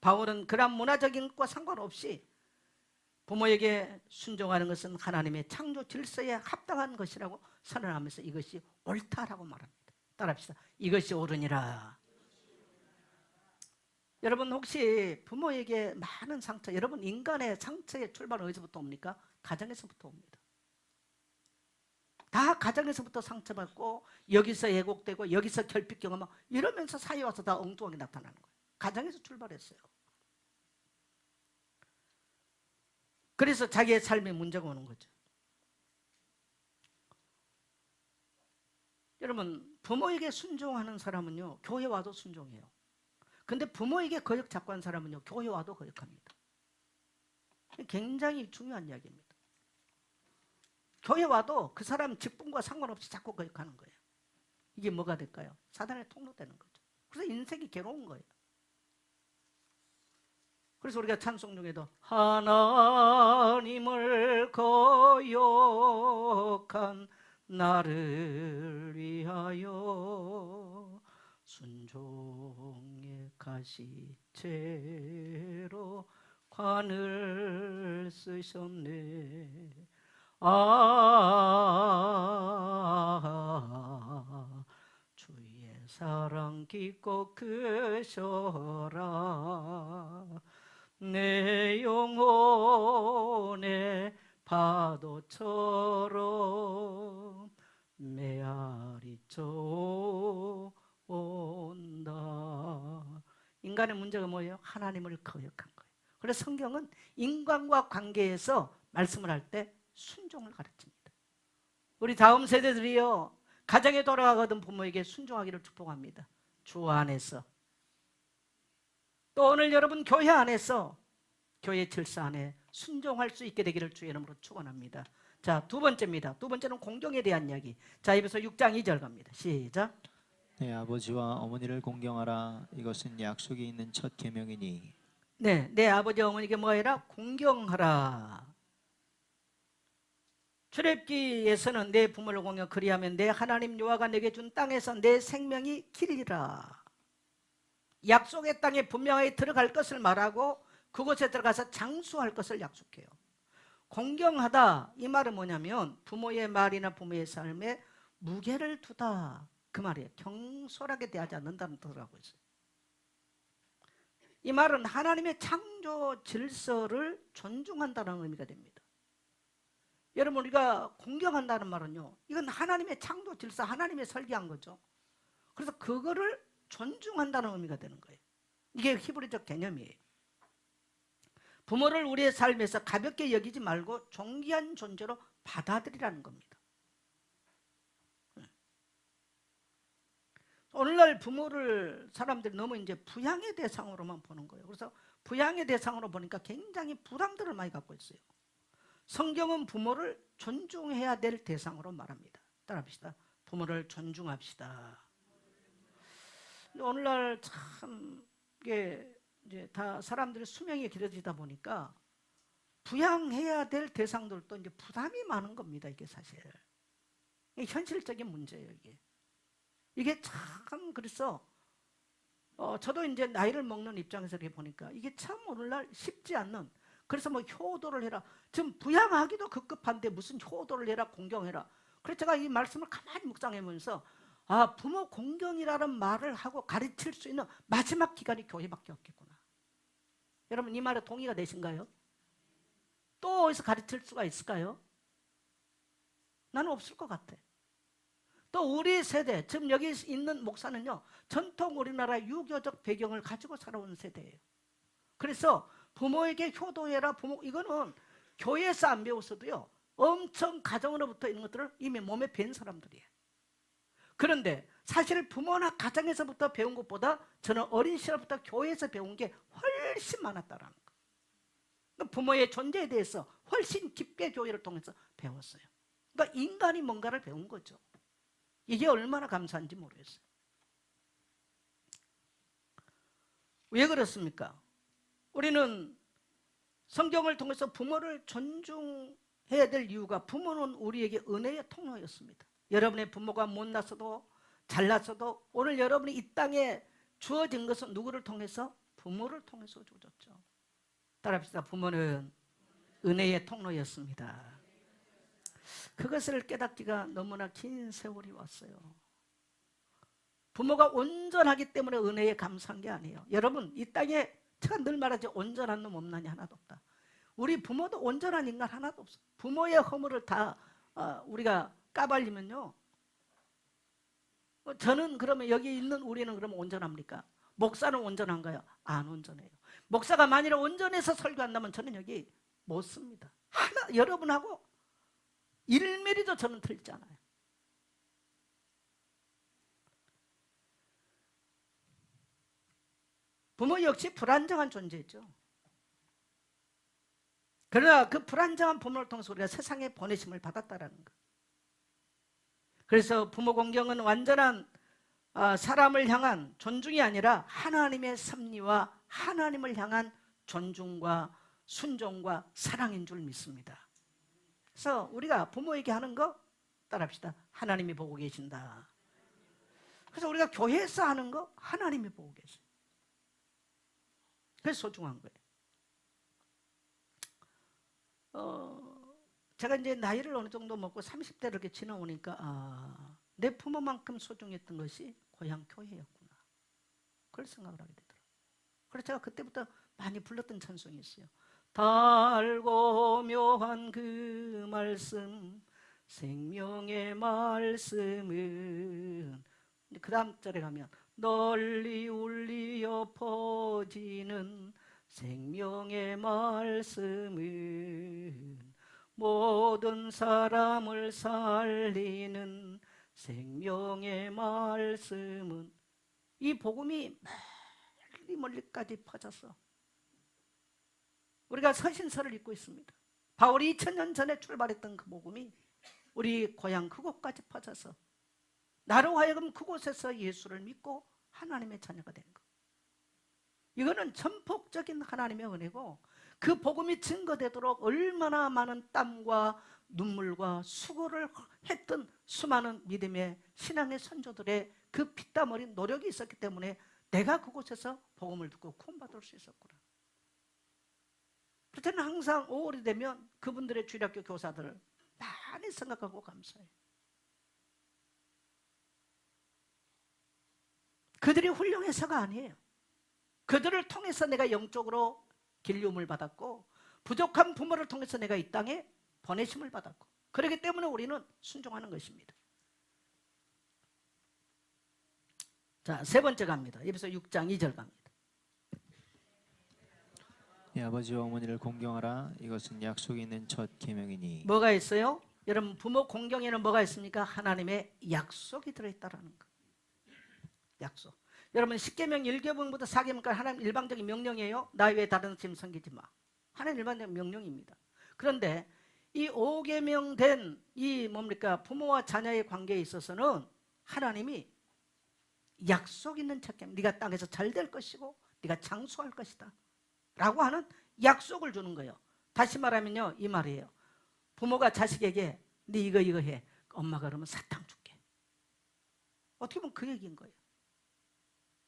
바울은 그런 문화적인 것과 상관없이 부모에게 순종하는 것은 하나님의 창조 질서에 합당한 것이라고 선언하면서 이것이 옳다라고 말합니다. 따라합시다. 이것이 옳으니라. 여러분 혹시 부모에게 많은 상처, 여러분 인간의 상처의 출발은 어디서부터 옵니까? 가정에서부터 옵니다. 다 가정에서부터 상처받고 여기서 애곡되고 여기서 결핍 경험하고 이러면서 사회 와서 다 엉뚱하게 나타나는 거예요. 가정에서 출발했어요. 그래서 자기의 삶에 문제가 오는 거죠. 여러분, 부모에게 순종하는 사람은요 교회 와도 순종해요. 근데 부모에게 거역 자꾸 한 사람은요 교회 와도 거역합니다. 굉장히 중요한 이야기입니다. 교회 와도 그 사람 직분과 상관없이 자꾸 거역하는 거예요. 이게 뭐가 될까요? 사단의 통로되는 거죠. 그래서 인생이 괴로운 거예요. 그래서 우리가 찬송 중에도 하나님을 거역한 나를 위하여 순종의 가시체로 관을 쓰셨네. 주의 사랑 깊고 크셔라. 내 영혼의 파도처럼 메아리쳐 온다. 인간의 문제가 뭐예요? 하나님을 거역한 거예요. 그래서 성경은 인간과 관계에서 말씀을 할 때 순종을 가르칩니다. 우리 다음 세대들이요, 가정에 돌아가거든 부모에게 순종하기를 축복합니다. 주 안에서. 또 오늘 여러분 교회 안에서, 교회 질서 안에 순종할 수 있게 되기를 주의 이름으로 축원합니다. 자, 두 번째입니다. 두 번째는 공경에 대한 이야기. 자, 에베소 6장 2절 갑니다. 시작. 내 아버지와 어머니를 공경하라. 이것은 약속이 있는 첫 계명이니. 네, 내 아버지 어머니께 뭐 해라? 공경하라. 출애굽기에서는 내 부모를 공경, 그리하면 내 하나님 여호와가 내게 준 땅에서 내 생명이 길리라. 약속의 땅에 분명하게 들어갈 것을 말하고 그곳에 들어가서 장수할 것을 약속해요. 공경하다, 이 말은 뭐냐면 부모의 말이나 부모의 삶에 무게를 두다, 그 말이에요. 경솔하게 대하지 않는다는 뜻을 하고 있어요. 이 말은 하나님의 창조 질서를 존중한다는 의미가 됩니다. 여러분, 우리가 공경한다는 말은요, 이건 하나님의 창조 질서, 하나님의 설계한 거죠. 그래서 그거를 존중한다는 의미가 되는 거예요. 이게 히브리적 개념이에요. 부모를 우리의 삶에서 가볍게 여기지 말고 존귀한 존재로 받아들이라는 겁니다. 오늘날 부모를 사람들이 너무 이제 부양의 대상으로만 보는 거예요. 그래서 부양의 대상으로 보니까 굉장히 부담들을 많이 갖고 있어요. 성경은 부모를 존중해야 될 대상으로 말합니다. 따라합시다. 부모를 존중합시다. 오늘날 참 이게 이제 다 사람들의 수명이 길어지다 보니까 부양해야 될 대상들도 이제 부담이 많은 겁니다. 이게 사실 이게 현실적인 문제예요. 이게 참, 그래서 저도 이제 나이를 먹는 입장에서 이렇게 보니까 이게 참 오늘날 쉽지 않는. 그래서 뭐 효도를 해라, 지금 부양하기도 급급한데 무슨 효도를 해라, 공경해라. 그래서 제가 이 말씀을 가만히 묵상하면서 부모 공경이라는 말을 하고 가르칠 수 있는 마지막 기간이 교회밖에 없겠구나. 여러분, 이 말에 동의가 되신가요? 또 어디서 가르칠 수가 있을까요? 나는 없을 것 같아. 또 우리 세대, 지금 여기 있는 목사는요, 전통 우리나라 유교적 배경을 가지고 살아온 세대예요. 그래서 부모에게 효도해라, 이거는 교회에서 안 배웠어도요, 엄청 가정으로부터 있는 것들을 이미 몸에 밴 사람들이에요. 그런데 사실 부모나 가정에서부터 배운 것보다 저는 어린 시절부터 교회에서 배운 게 훨씬 많았다라는 거. 부모의 존재에 대해서 훨씬 깊게 교회를 통해서 배웠어요. 그러니까 인간이 뭔가를 배운 거죠. 이게 얼마나 감사한지 모르겠어요. 왜 그렇습니까? 우리는 성경을 통해서 부모를 존중해야 될 이유가, 부모는 우리에게 은혜의 통로였습니다. 여러분의 부모가 못났어도 잘났어도 오늘 여러분이 이 땅에 주어진 것은 누구를 통해서? 부모를 통해서 주어졌죠. 따라합시다. 부모는 은혜의 통로였습니다. 그것을 깨닫기가 너무나 긴 세월이 왔어요. 부모가 온전하기 때문에 은혜에 감사한 게 아니에요. 여러분, 이 땅에 제가 늘 말하지, 온전한 놈 없나니 하나도 없다. 우리 부모도 온전한 인간 하나도 없어. 부모의 허물을 다 우리가 까발리면요, 저는 그러면 여기 있는 우리는 그러면 온전합니까? 목사는 온전한가요? 안 온전해요. 목사가 만일 온전해서 설교한다면 저는 여기 못 씁니다. 여러분하고 1mm도 저는 틀리지 않아요. 부모 역시 불안정한 존재죠. 그러나 그 불안정한 부모를 통해서 우리가 세상에 보내심을 받았다라는 것. 그래서 부모 공경은 완전한 사람을 향한 존중이 아니라 하나님의 섭리와 하나님을 향한 존중과 순종과 사랑인 줄 믿습니다. 그래서 우리가 부모에게 하는 거 따라합시다. 하나님이 보고 계신다. 그래서 우리가 교회에서 하는 거 하나님이 보고 계세요. 그래서 소중한 거예요. 제가 이제 나이를 어느 정도 먹고 30대를 이렇게 지나오니까 내 부모만큼 소중했던 것이 고향 교회였구나. 그걸 생각을 하게 되더라고요. 그래서 제가 그때부터 많이 불렀던 찬송이 있어요. 달고 묘한 그 말씀, 생명의 말씀은, 그 다음 절에 가면 널리 울리어 퍼지는 생명의 말씀은 모든 사람을 살리는 생명의 말씀은, 이 복음이 멀리 멀리까지 퍼져서 우리가 서신서를 읽고 있습니다. 바울이 2000년 전에 출발했던 그 복음이 우리 고향 그곳까지 퍼져서 나로 하여금 그곳에서 예수를 믿고 하나님의 자녀가 된 것. 이거는 전폭적인 하나님의 은혜고, 그 복음이 증거되도록 얼마나 많은 땀과 눈물과 수고를 했던 수많은 믿음의 신앙의 선조들의 그 피땀 어린 노력이 있었기 때문에 내가 그곳에서 복음을 듣고 구원받을 수 있었구나. 그럴 때는 항상 5월이 되면 그분들의 주일학교 교사들을 많이 생각하고 감사해요. 그들이 훌륭해서가 아니에요. 그들을 통해서 내가 영적으로 길림을 받았고, 부족한 부모를 통해서 내가 이 땅에 보내심을 받았고, 그렇기 때문에 우리는 순종하는 것입니다. 자, 세 번째 갑니다. 에베소 6장 2절 갑니다. 네, 아버지와 어머니를 공경하라. 이것은 약속이 있는 첫 계명이니. 뭐가 있어요? 여러분, 부모 공경에는 뭐가 있습니까? 하나님의 약속이 들어있다라는 거. 약속. 여러분, 10계명 1계명부터 4계명까지 하나님 일방적인 명령이에요. 나 외에 다른 신 섬기지 마. 하나님 일반적인 명령입니다. 그런데 이 5계명 된 이 뭡니까? 부모와 자녀의 관계에 있어서는 하나님이 약속 있는 첫 계명, 네가 땅에서 잘 될 것이고 네가 장수할 것이다 라고 하는 약속을 주는 거예요. 다시 말하면요, 이 말이에요. 부모가 자식에게 네 이거 해. 엄마가 그러면 사탕 줄게. 어떻게 보면 그 얘기인 거예요.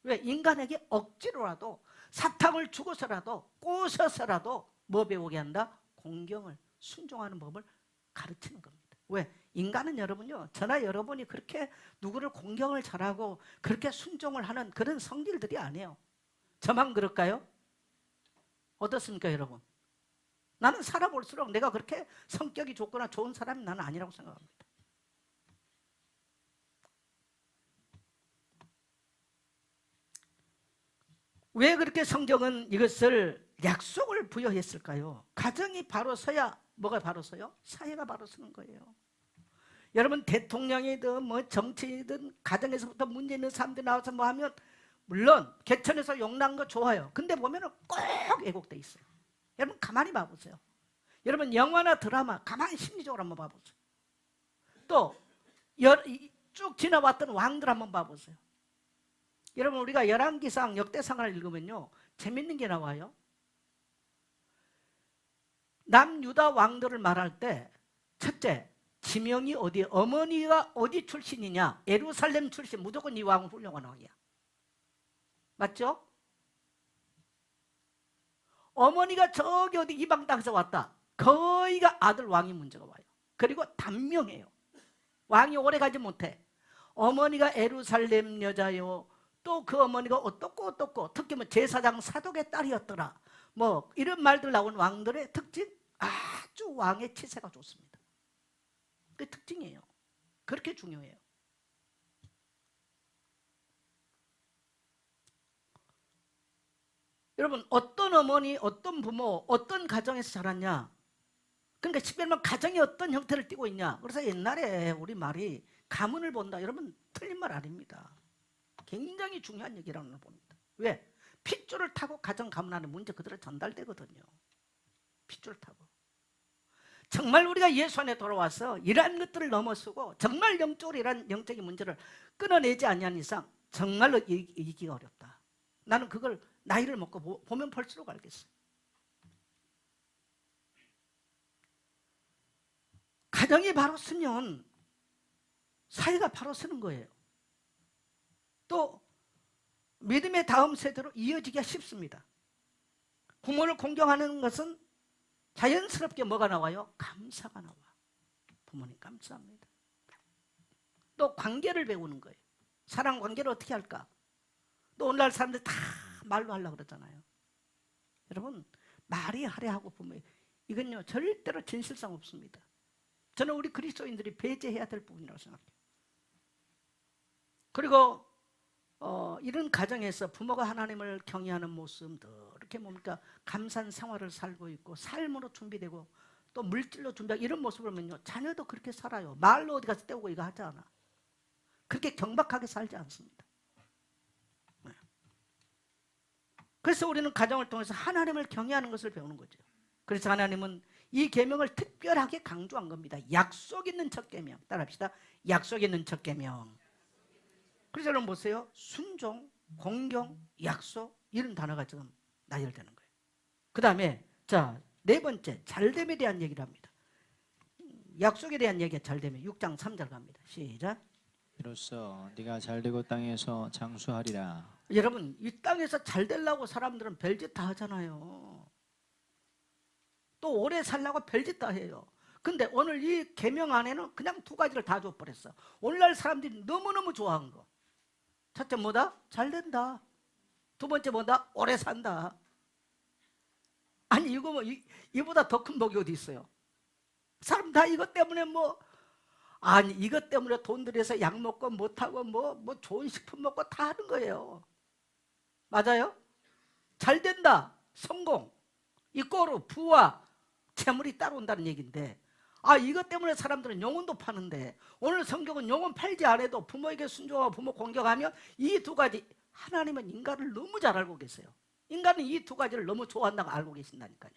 왜? 인간에게 억지로라도 사탕을 주고서라도 꼬셔서라도 뭐 배우게 한다? 공경을, 순종하는 법을 가르치는 겁니다. 왜? 인간은 여러분요, 저나 여러분이 그렇게 누구를 공경을 잘하고 그렇게 순종을 하는 그런 성질들이 아니에요. 저만 그럴까요? 어떻습니까, 여러분? 나는 살아볼수록 내가 그렇게 성격이 좋거나 좋은 사람이 나는 아니라고 생각합니다. 왜 그렇게 성경은 이것을 약속을 부여했을까요? 가정이 바로 서야 뭐가 바로 서요? 사회가 바로 서는 거예요. 여러분, 대통령이든 뭐 정치인이든 가정에서부터 문제 있는 사람들이 나와서 뭐 하면 물론 개천에서 욕난 거 좋아요. 근데 보면은 꼭 왜곡돼 있어요. 여러분 가만히 봐보세요. 여러분 영화나 드라마 가만히 심리적으로 한번 봐보세요. 또 쭉 지나왔던 왕들 한번 봐보세요. 여러분 우리가 열왕기상 역대상을 읽으면요 재밌는 게 나와요. 남유다 왕들을 말할 때 첫째, 지명이 어디, 어머니가 어디 출신이냐, 예루살렘 출신, 무조건 이 왕은 훌륭한 왕이야. 맞죠? 어머니가 저기 어디 이방 땅에서 왔다, 거의가 아들 왕이 문제가 와요. 그리고 단명해요. 왕이 오래 가지 못해. 어머니가 예루살렘 여자요, 또 그 어머니가 어떻고 특히 뭐 제사장 사독의 딸이었더라, 뭐 이런 말들 나온 왕들의 특징, 아주 왕의 치세가 좋습니다. 그 특징이에요. 그렇게 중요해요. 여러분 어떤 어머니, 어떤 부모, 어떤 가정에서 자랐냐, 그러니까 쉽게 말하면 가정이 어떤 형태를 띠고 있냐. 그래서 옛날에 우리 말이 가문을 본다, 여러분 틀린 말 아닙니다. 굉장히 중요한 얘기라고 봅니다. 왜? 핏줄을 타고 가정 가문 안에 문제 그대로 전달되거든요. 핏줄 타고. 정말 우리가 예수 안에 돌아와서 이러한 것들을 넘어서고 정말 영적으로 이러한 영적인 문제를 끊어내지 않는 이상 정말로 이기기가 어렵다. 나는 그걸 나이를 먹고 보면 볼수록 알겠어요. 가정이 바로 서면 사회가 바로 서는 거예요. 또 믿음의 다음 세대로 이어지기가 쉽습니다. 부모를 공경하는 것은 자연스럽게 뭐가 나와요? 감사가 나와. 부모님 감사합니다. 또 관계를 배우는 거예요. 사랑 관계를 어떻게 할까? 또 오늘날 사람들 다 말로 하려고 그러잖아요. 여러분 말이 하려 하고 부모님 이건요 절대로 진실성 없습니다. 저는 우리 그리스도인들이 배제해야 될 부분이라고 생각해요. 그리고 이런 가정에서 부모가 하나님을 경외하는 모습, 이렇게 뭡니까 감사한 생활을 살고 있고 삶으로 준비되고 또 물질로 준비하고 이런 모습을 보면요 자녀도 그렇게 살아요. 말로 어디 가서 때우고 이거 하지 않아. 그렇게 경박하게 살지 않습니다. 그래서 우리는 가정을 통해서 하나님을 경외하는 것을 배우는 거죠. 그래서 하나님은 이 계명을 특별하게 강조한 겁니다. 약속 있는 첫 계명. 따라합시다. 약속 있는 첫 계명. 그래서 여러분 보세요. 순종, 공경, 약속 이런 단어가 지금 나열되는 거예요. 그 다음에 자, 네 번째 잘됨에 대한 얘기를 합니다. 약속에 대한 얘기가 잘됨에 6장 3절 갑니다. 시작. 이로써 네가 잘되고 땅에서 장수하리라. 여러분 이 땅에서 잘 되려고 사람들은 별짓 다 하잖아요. 또 오래 살려고 별짓 다 해요. 근데 오늘 이 계명 안에는 그냥 두 가지를 다 줘버렸어. 오늘날 사람들이 너무너무 좋아한 거. 첫째 뭐다? 잘 된다. 두 번째 뭐다? 오래 산다. 아니 이거 뭐 이보다 더 큰 복이 어디 있어요? 사람 다 이것 때문에 아니 이것 때문에 돈 들여서 약 먹고 못하고 뭐 좋은 식품 먹고 다 하는 거예요. 맞아요? 잘 된다. 성공. 이꼬르 부와 재물이 따라온다는 얘기인데 이것 때문에 사람들은 영혼도 파는데 오늘 성경은 영혼 팔지 않아도 부모에게 순종하고 부모 공경하며 이 두 가지 하나님은 인간을 너무 잘 알고 계세요. 인간은 이 두 가지를 너무 좋아한다고 알고 계신다니까요.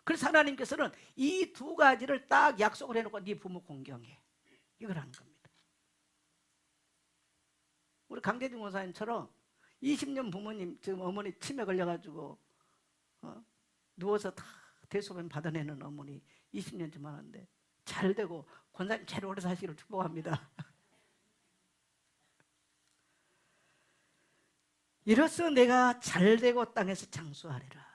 그래서 하나님께서는 이 두 가지를 딱 약속을 해놓고 네 부모 공경해 이걸 하는 겁니다. 우리 강대중 원사님처럼 20년 부모님 지금 어머니 치매 걸려가지고 누워서 다 대소변 받아내는 어머니 20년쯤 하는데 잘 되고 권사님 제일 오래 사시기를 축복합니다. 이로써 내가 잘 되고 땅에서 장수하리라.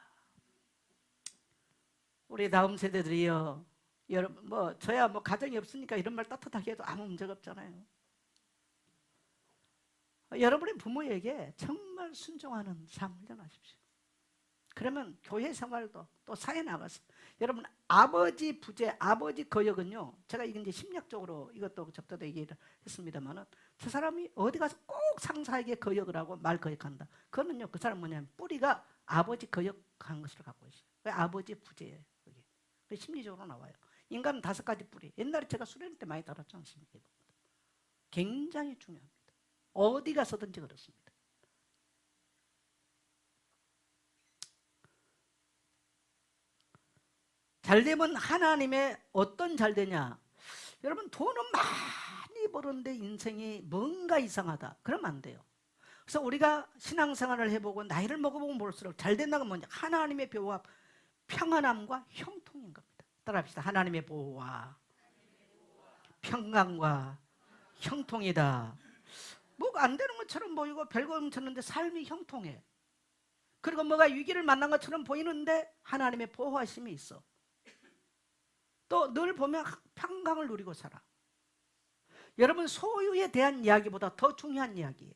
우리 다음 세대들이요. 여러분 저야 가정이 없으니까 이런 말 따뜻하게 해도 아무 문제가 없잖아요. 여러분의 부모에게 정말 순종하는 삶을 전하십시오. 그러면 교회 생활도 또 사회 나가서 여러분 아버지 부재, 아버지 거역은요. 제가 이게 이제 심리학적으로 이것도 접도도 얘기를 했습니다만은 저 사람이 어디 가서 꼭 상사에게 거역을 하고 말 거역한다. 그거는요. 그 사람 뭐냐면 뿌리가 아버지 거역한 것을 갖고 있어요. 왜 아버지 부재예요. 그게 심리적으로 나와요. 인간은 5가지 뿌리. 옛날에 제가 수련회 때 많이 다뤘지 않습니까? 굉장히 중요합니다. 어디 가서든지 그렇습니다. 잘되면 하나님의 어떤 잘되냐? 여러분 돈은 많이 버는데 인생이 뭔가 이상하다. 그러면 안 돼요. 그래서 우리가 신앙생활을 해보고 나이를 먹어보면 볼수록 잘된다는 건 뭐냐? 하나님의 보호와 평안함과 형통인 겁니다. 따라합시다. 하나님의 보호와 평강과 형통이다. 뭐가 안 되는 것처럼 보이고 별거 없는데 삶이 형통해. 그리고 뭐가 위기를 만난 것처럼 보이는데 하나님의 보호하심이 있어. 또 늘 보면 평강을 누리고 살아. 여러분 소유에 대한 이야기보다 더 중요한 이야기예요.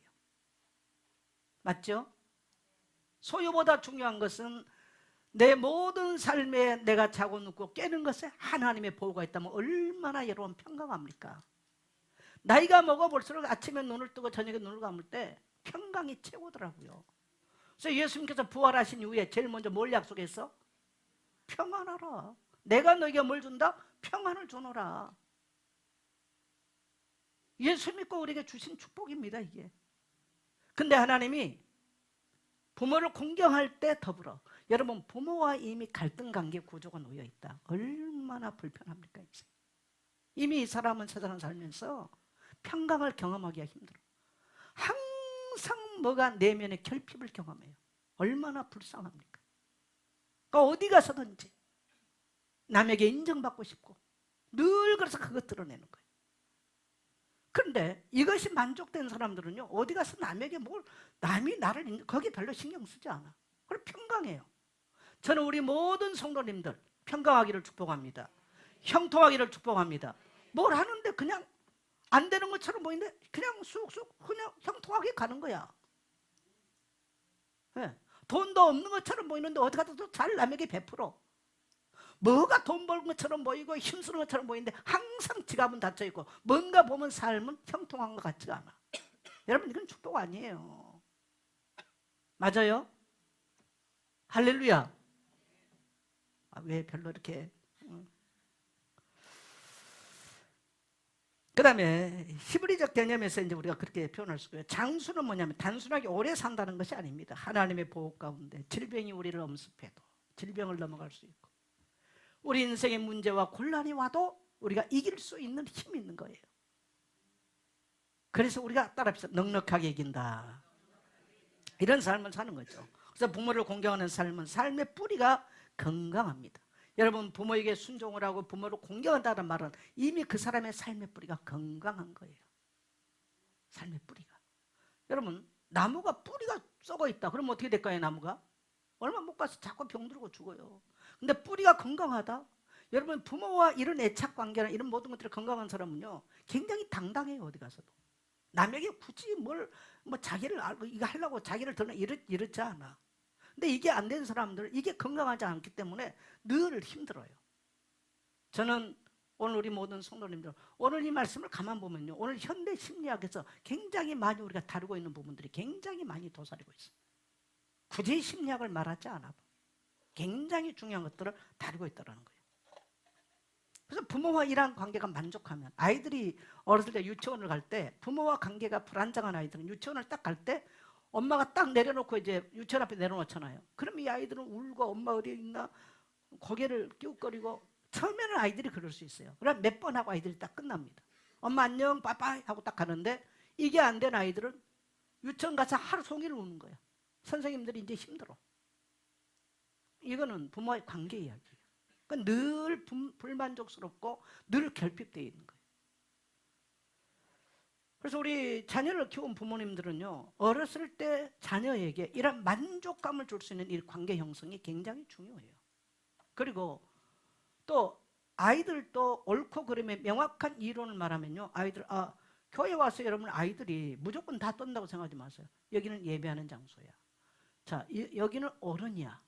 맞죠? 소유보다 중요한 것은 내 모든 삶에 내가 자고 눕고 깨는 것에 하나님의 보호가 있다면 얼마나 여러분 평강합니까? 나이가 먹어볼수록 아침에 눈을 뜨고 저녁에 눈을 감을 때 평강이 최고더라고요. 그래서 예수님께서 부활하신 이후에 제일 먼저 뭘 약속했어? 평안하라. 내가 너에게 뭘 준다? 평안을 주노라. 예수 믿고 우리에게 주신 축복입니다 이게. 근데 하나님이 부모를 공경할 때 더불어 여러분 부모와 이미 갈등 관계 구조가 놓여 있다. 얼마나 불편합니까? 이미 이 사람은 세상을 살면서 평강을 경험하기가 힘들어. 항상 뭐가 내면의 결핍을 경험해요. 얼마나 불쌍합니까? 그러니까 어디 가서든지 남에게 인정받고 싶고 늘 그래서 그것 드러내는 거예요. 그런데 이것이 만족된 사람들은요, 어디 가서 남에게 남이 나를 거기에 별로 신경 쓰지 않아. 그걸 평강해요. 저는 우리 모든 성도님들 평강하기를 축복합니다. 형통하기를 축복합니다. 뭘 하는데 그냥 안 되는 것처럼 보이는데 그냥 쑥쑥 그냥 형통하게 가는 거야. 네. 돈도 없는 것처럼 보이는데 어디 가도 잘 남에게 베풀어. 뭐가 돈 벌는 것처럼 보이고 힘쓰는 것처럼 보이는데 항상 지갑은 닫혀있고 뭔가 보면 삶은 형통한 것 같지가 않아. 여러분 이건 축복 아니에요. 맞아요? 할렐루야. 왜 별로 이렇게 그 다음에 히브리적 개념에서 이제 우리가 그렇게 표현할 수 있고요. 장수는 뭐냐면 단순하게 오래 산다는 것이 아닙니다. 하나님의 보호 가운데 질병이 우리를 엄습해도 질병을 넘어갈 수 있고 우리 인생의 문제와 곤란이 와도 우리가 이길 수 있는 힘이 있는 거예요. 그래서 우리가 따라합시다. 넉넉하게 이긴다. 이런 삶을 사는 거죠. 그래서 부모를 공경하는 삶은 삶의 뿌리가 건강합니다. 여러분 부모에게 순종을 하고 부모를 공경한다는 말은 이미 그 사람의 삶의 뿌리가 건강한 거예요. 삶의 뿌리가. 여러분 나무가 뿌리가 썩어 있다. 그러면 어떻게 될까요? 나무가 얼마 못 가서 자꾸 병들고 죽어요. 근데 뿌리가 건강하다. 여러분 부모와 이런 애착 관계나 이런 모든 것들이 건강한 사람은요 굉장히 당당해요. 어디 가서도 남에게 굳이 자기를 알고 이거 하려고 자기를 드러내 이렇지 않아. 근데 이게 안 된 사람들은 이게 건강하지 않기 때문에 늘 힘들어요. 저는 오늘 우리 모든 성도님들 오늘 이 말씀을 가만 보면요 오늘 현대 심리학에서 굉장히 많이 우리가 다루고 있는 부분들이 굉장히 많이 도사리고 있어요. 굳이 심리학을 말하지 않아도 굉장히 중요한 것들을 다루고 있다는 거예요. 그래서 부모와 이러한 관계가 만족하면 아이들이 어렸을 때 유치원을 갈 때 부모와 관계가 불안정한 아이들은 유치원을 딱 갈 때 엄마가 딱 내려놓고 이제 유치원 앞에 내려놓잖아요. 그럼 이 아이들은 울고 엄마 어디 있나 고개를 끼웃거리고 처음에는 아이들이 그럴 수 있어요. 그럼 몇 번 하고 아이들이 딱 끝납니다. 엄마 안녕 빠빠이 하고 딱 가는데 이게 안 된 아이들은 유치원 가서 하루 종일 우는 거예요. 선생님들이 이제 힘들어. 이거는 부모와의 관계 이야기예요. 그러니까 늘 불만족스럽고 늘 결핍되어 있는 거예요. 그래서 우리 자녀를 키운 부모님들은요 어렸을 때 자녀에게 이런 만족감을 줄 수 있는 이 관계 형성이 굉장히 중요해요. 그리고 또 아이들도 옳고 그름의 명확한 이론을 말하면요 아이들 교회 와서 여러분 아이들이 무조건 다 떤다고 생각하지 마세요. 여기는 예배하는 장소야. 자 여기는 어른이야.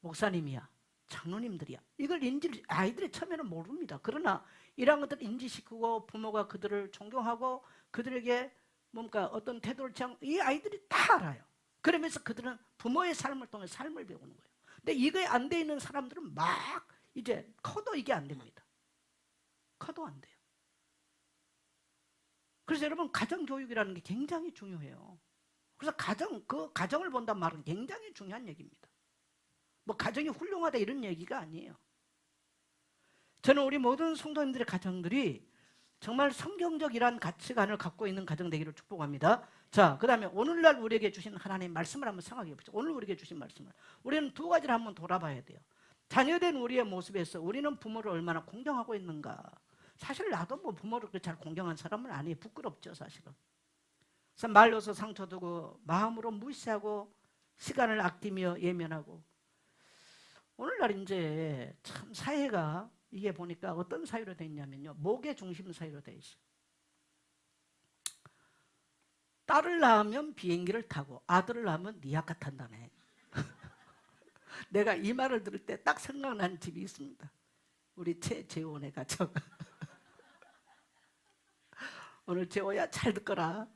목사님이야. 장로님들이야. 이걸 아이들이 처음에는 모릅니다. 그러나 이러한 것들을 인지시키고 부모가 그들을 존경하고 그들에게 뭔가 어떤 태도를 취하고 이 아이들이 다 알아요. 그러면서 그들은 부모의 삶을 통해 삶을 배우는 거예요. 근데 이게 안 돼 있는 사람들은 막 이제 커도 이게 안 됩니다. 커도 안 돼요. 그래서 여러분 가정교육이라는 게 굉장히 중요해요. 그래서 가정을 본다는 말은 굉장히 중요한 얘기입니다. 가정이 훌륭하다 이런 얘기가 아니에요. 저는 우리 모든 성도님들의 가정들이 정말 성경적이란 가치관을 갖고 있는 가정 되기를 축복합니다. 자, 그 다음에 오늘날 우리에게 주신 하나님의 말씀을 한번 생각해 보죠. 오늘 우리에게 주신 말씀을 우리는 두 가지를 한번 돌아봐야 돼요. 자녀된 우리의 모습에서 우리는 부모를 얼마나 공경하고 있는가. 사실 나도 부모를 잘 공경한 사람은 아니에요. 부끄럽죠 사실은. 그래서 말로서 상처 두고 마음으로 무시하고 시간을 아끼며 예면하고 오늘날 이제 참 사회가 이게 보니까 어떤 사회로 되어 있냐면요 목의 중심 사회로 되어 있어요. 딸을 낳으면 비행기를 타고 아들을 낳으면 니아카 탄다네. 내가 이 말을 들을 때 딱 생각나는 집이 있습니다. 우리 최재원의 가정. 오늘 재호야 잘 듣거라.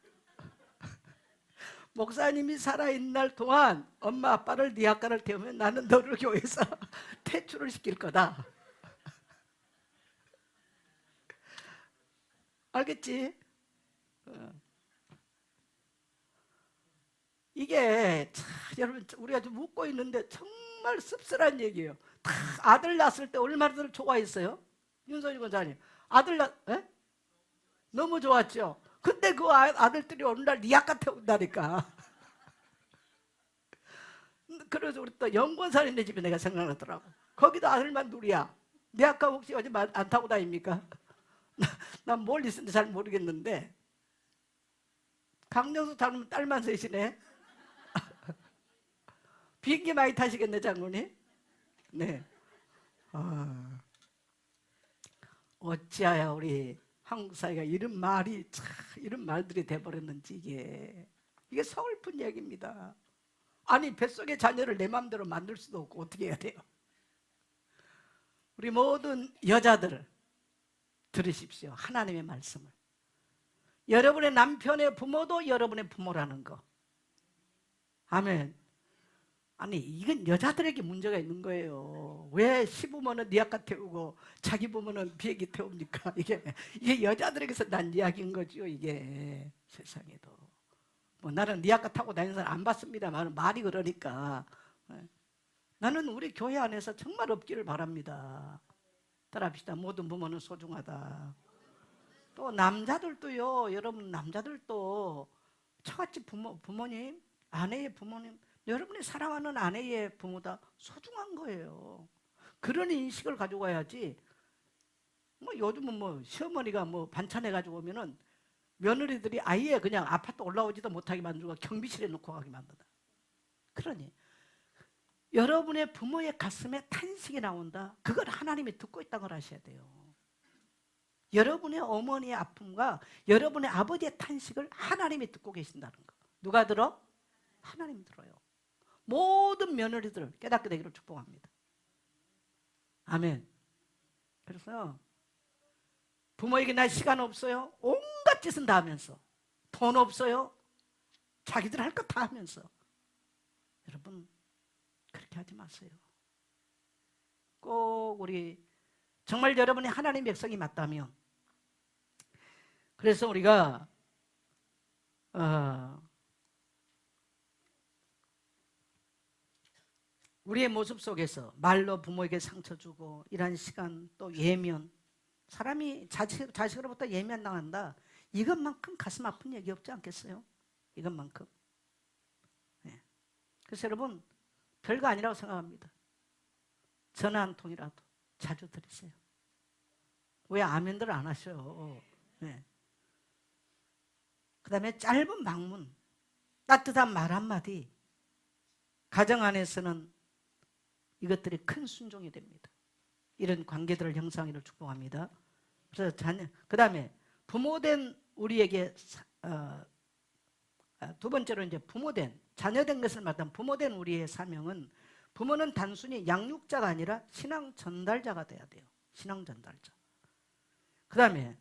목사님이 살아있는 날 동안 엄마 아빠를 니아카를 태우면 나는 너를 교회에서 퇴출을 시킬 거다. 알겠지? 이게 참 여러분 우리가 좀 웃고 있는데 정말 정말 씁쓸한 얘기예요. 다 아들 낳았을 때 얼마나 좋아했어요? 윤석열 권사님 아들 너무 좋았죠. 근데 그 아들들이 어느 날 니아까 태운다니까. 그래서 우리 또 영권사님네 집에 내가 생각나더라고. 거기도 아들만 둘이야. 니아까 혹시 어제 안 타고 다닙니까? 난 멀리 있는데 잘 모르겠는데 강령수 닮은 딸만 셋이네. 비행기 많이 타시겠네 장군이. 네. 어찌하여 우리 한국 사회가 이런 말이 참 이런 말들이 돼버렸는지 이게 서글픈 얘기입니다. 아니 뱃속의 자녀를 내 마음대로 만들 수도 없고 어떻게 해야 돼요? 우리 모든 여자들 들으십시오. 하나님의 말씀을. 여러분의 남편의 부모도 여러분의 부모라는 거. 아멘. 아니 이건 여자들에게 문제가 있는 거예요. 왜 시부모는 니아까 태우고 자기 부모는 비행기 태웁니까? 이게 여자들에게서 난 이야기인 거죠. 이게 세상에도 뭐 나는 니아까 타고 다니는 사람 안 봤습니다만 말이 그러니까 나는 우리 교회 안에서 정말 없기를 바랍니다. 따라합시다. 모든 부모는 소중하다. 또 남자들도요. 여러분 남자들도 저같이 부모님 아내의 부모님 여러분이 사랑하는 아내의 부모다 소중한 거예요. 그런 인식을 가지고 와야지. 뭐 요즘은 뭐 시어머니가 뭐 반찬 해가지고 오면은 며느리들이 아예 그냥 아파트 올라오지도 못하게 만들고 경비실에 놓고 가게 만든다. 그러니 여러분의 부모의 가슴에 탄식이 나온다. 그걸 하나님이 듣고 있다는 걸 아셔야 돼요. 여러분의 어머니의 아픔과 여러분의 아버지의 탄식을 하나님이 듣고 계신다는 거. 누가 들어? 하나님 들어요. 모든 며느리들 깨닫게 되기를 축복합니다. 아멘. 그래서 부모에게 나 시간 없어요? 온갖 짓은 다 하면서 돈 없어요? 자기들 할 것 다 하면서 여러분 그렇게 하지 마세요. 꼭 우리 정말 여러분이 하나님의 백성이 맞다면 그래서 우리가 우리의 모습 속에서 말로 부모에게 상처 주고 이런 시간 또 예면 사람이 자식으로부터 예면 당한다. 이것만큼 가슴 아픈 얘기 없지 않겠어요? 이것만큼. 네. 그래서 여러분 별거 아니라고 생각합니다. 전화 한 통이라도 자주 드리세요. 왜 아멘들을 안 하셔? 네. 그 다음에 짧은 방문, 따뜻한 말 한마디. 가정 안에서는 이것들이 큰 순종이 됩니다. 이런 관계들을 형성하기를 축복합니다. 그래서 그 다음에 부모된 우리에게 두 번째로 이제 부모된 자녀된 것을 말하면 부모된 우리의 사명은 부모는 단순히 양육자가 아니라 신앙 전달자가 돼야 돼요. 신앙 전달자. 그 다음에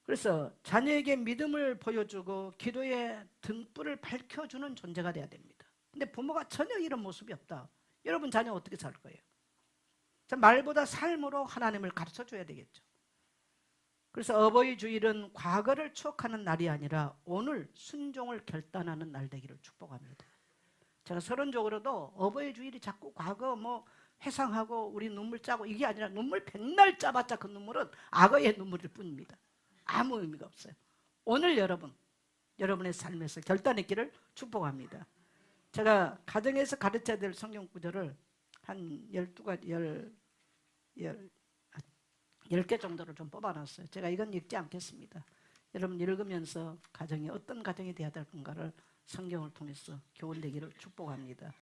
그래서 자녀에게 믿음을 보여주고 기도의 등불을 밝혀주는 존재가 돼야 됩니다. 근데 부모가 전혀 이런 모습이 없다. 여러분 자녀 어떻게 살 거예요? 말보다 삶으로 하나님을 가르쳐줘야 되겠죠. 그래서 어버이 주일은 과거를 추억하는 날이 아니라 오늘 순종을 결단하는 날 되기를 축복합니다. 제가 서론적으로도 어버이 주일이 자꾸 과거 뭐 회상하고 우리 눈물 짜고 이게 아니라 눈물 백날 짜봤자 그 눈물은 악어의 눈물일 뿐입니다. 아무 의미가 없어요. 오늘 여러분의 삶에서 결단했기를 축복합니다. 제가 가정에서 가르쳐야 될 성경 구절을 한 10개 정도를 좀 뽑아놨어요. 제가 이건 읽지 않겠습니다. 여러분 읽으면서 가정이 어떤 가정이 되어야 될 건가를 성경을 통해서 교훈되기를 축복합니다.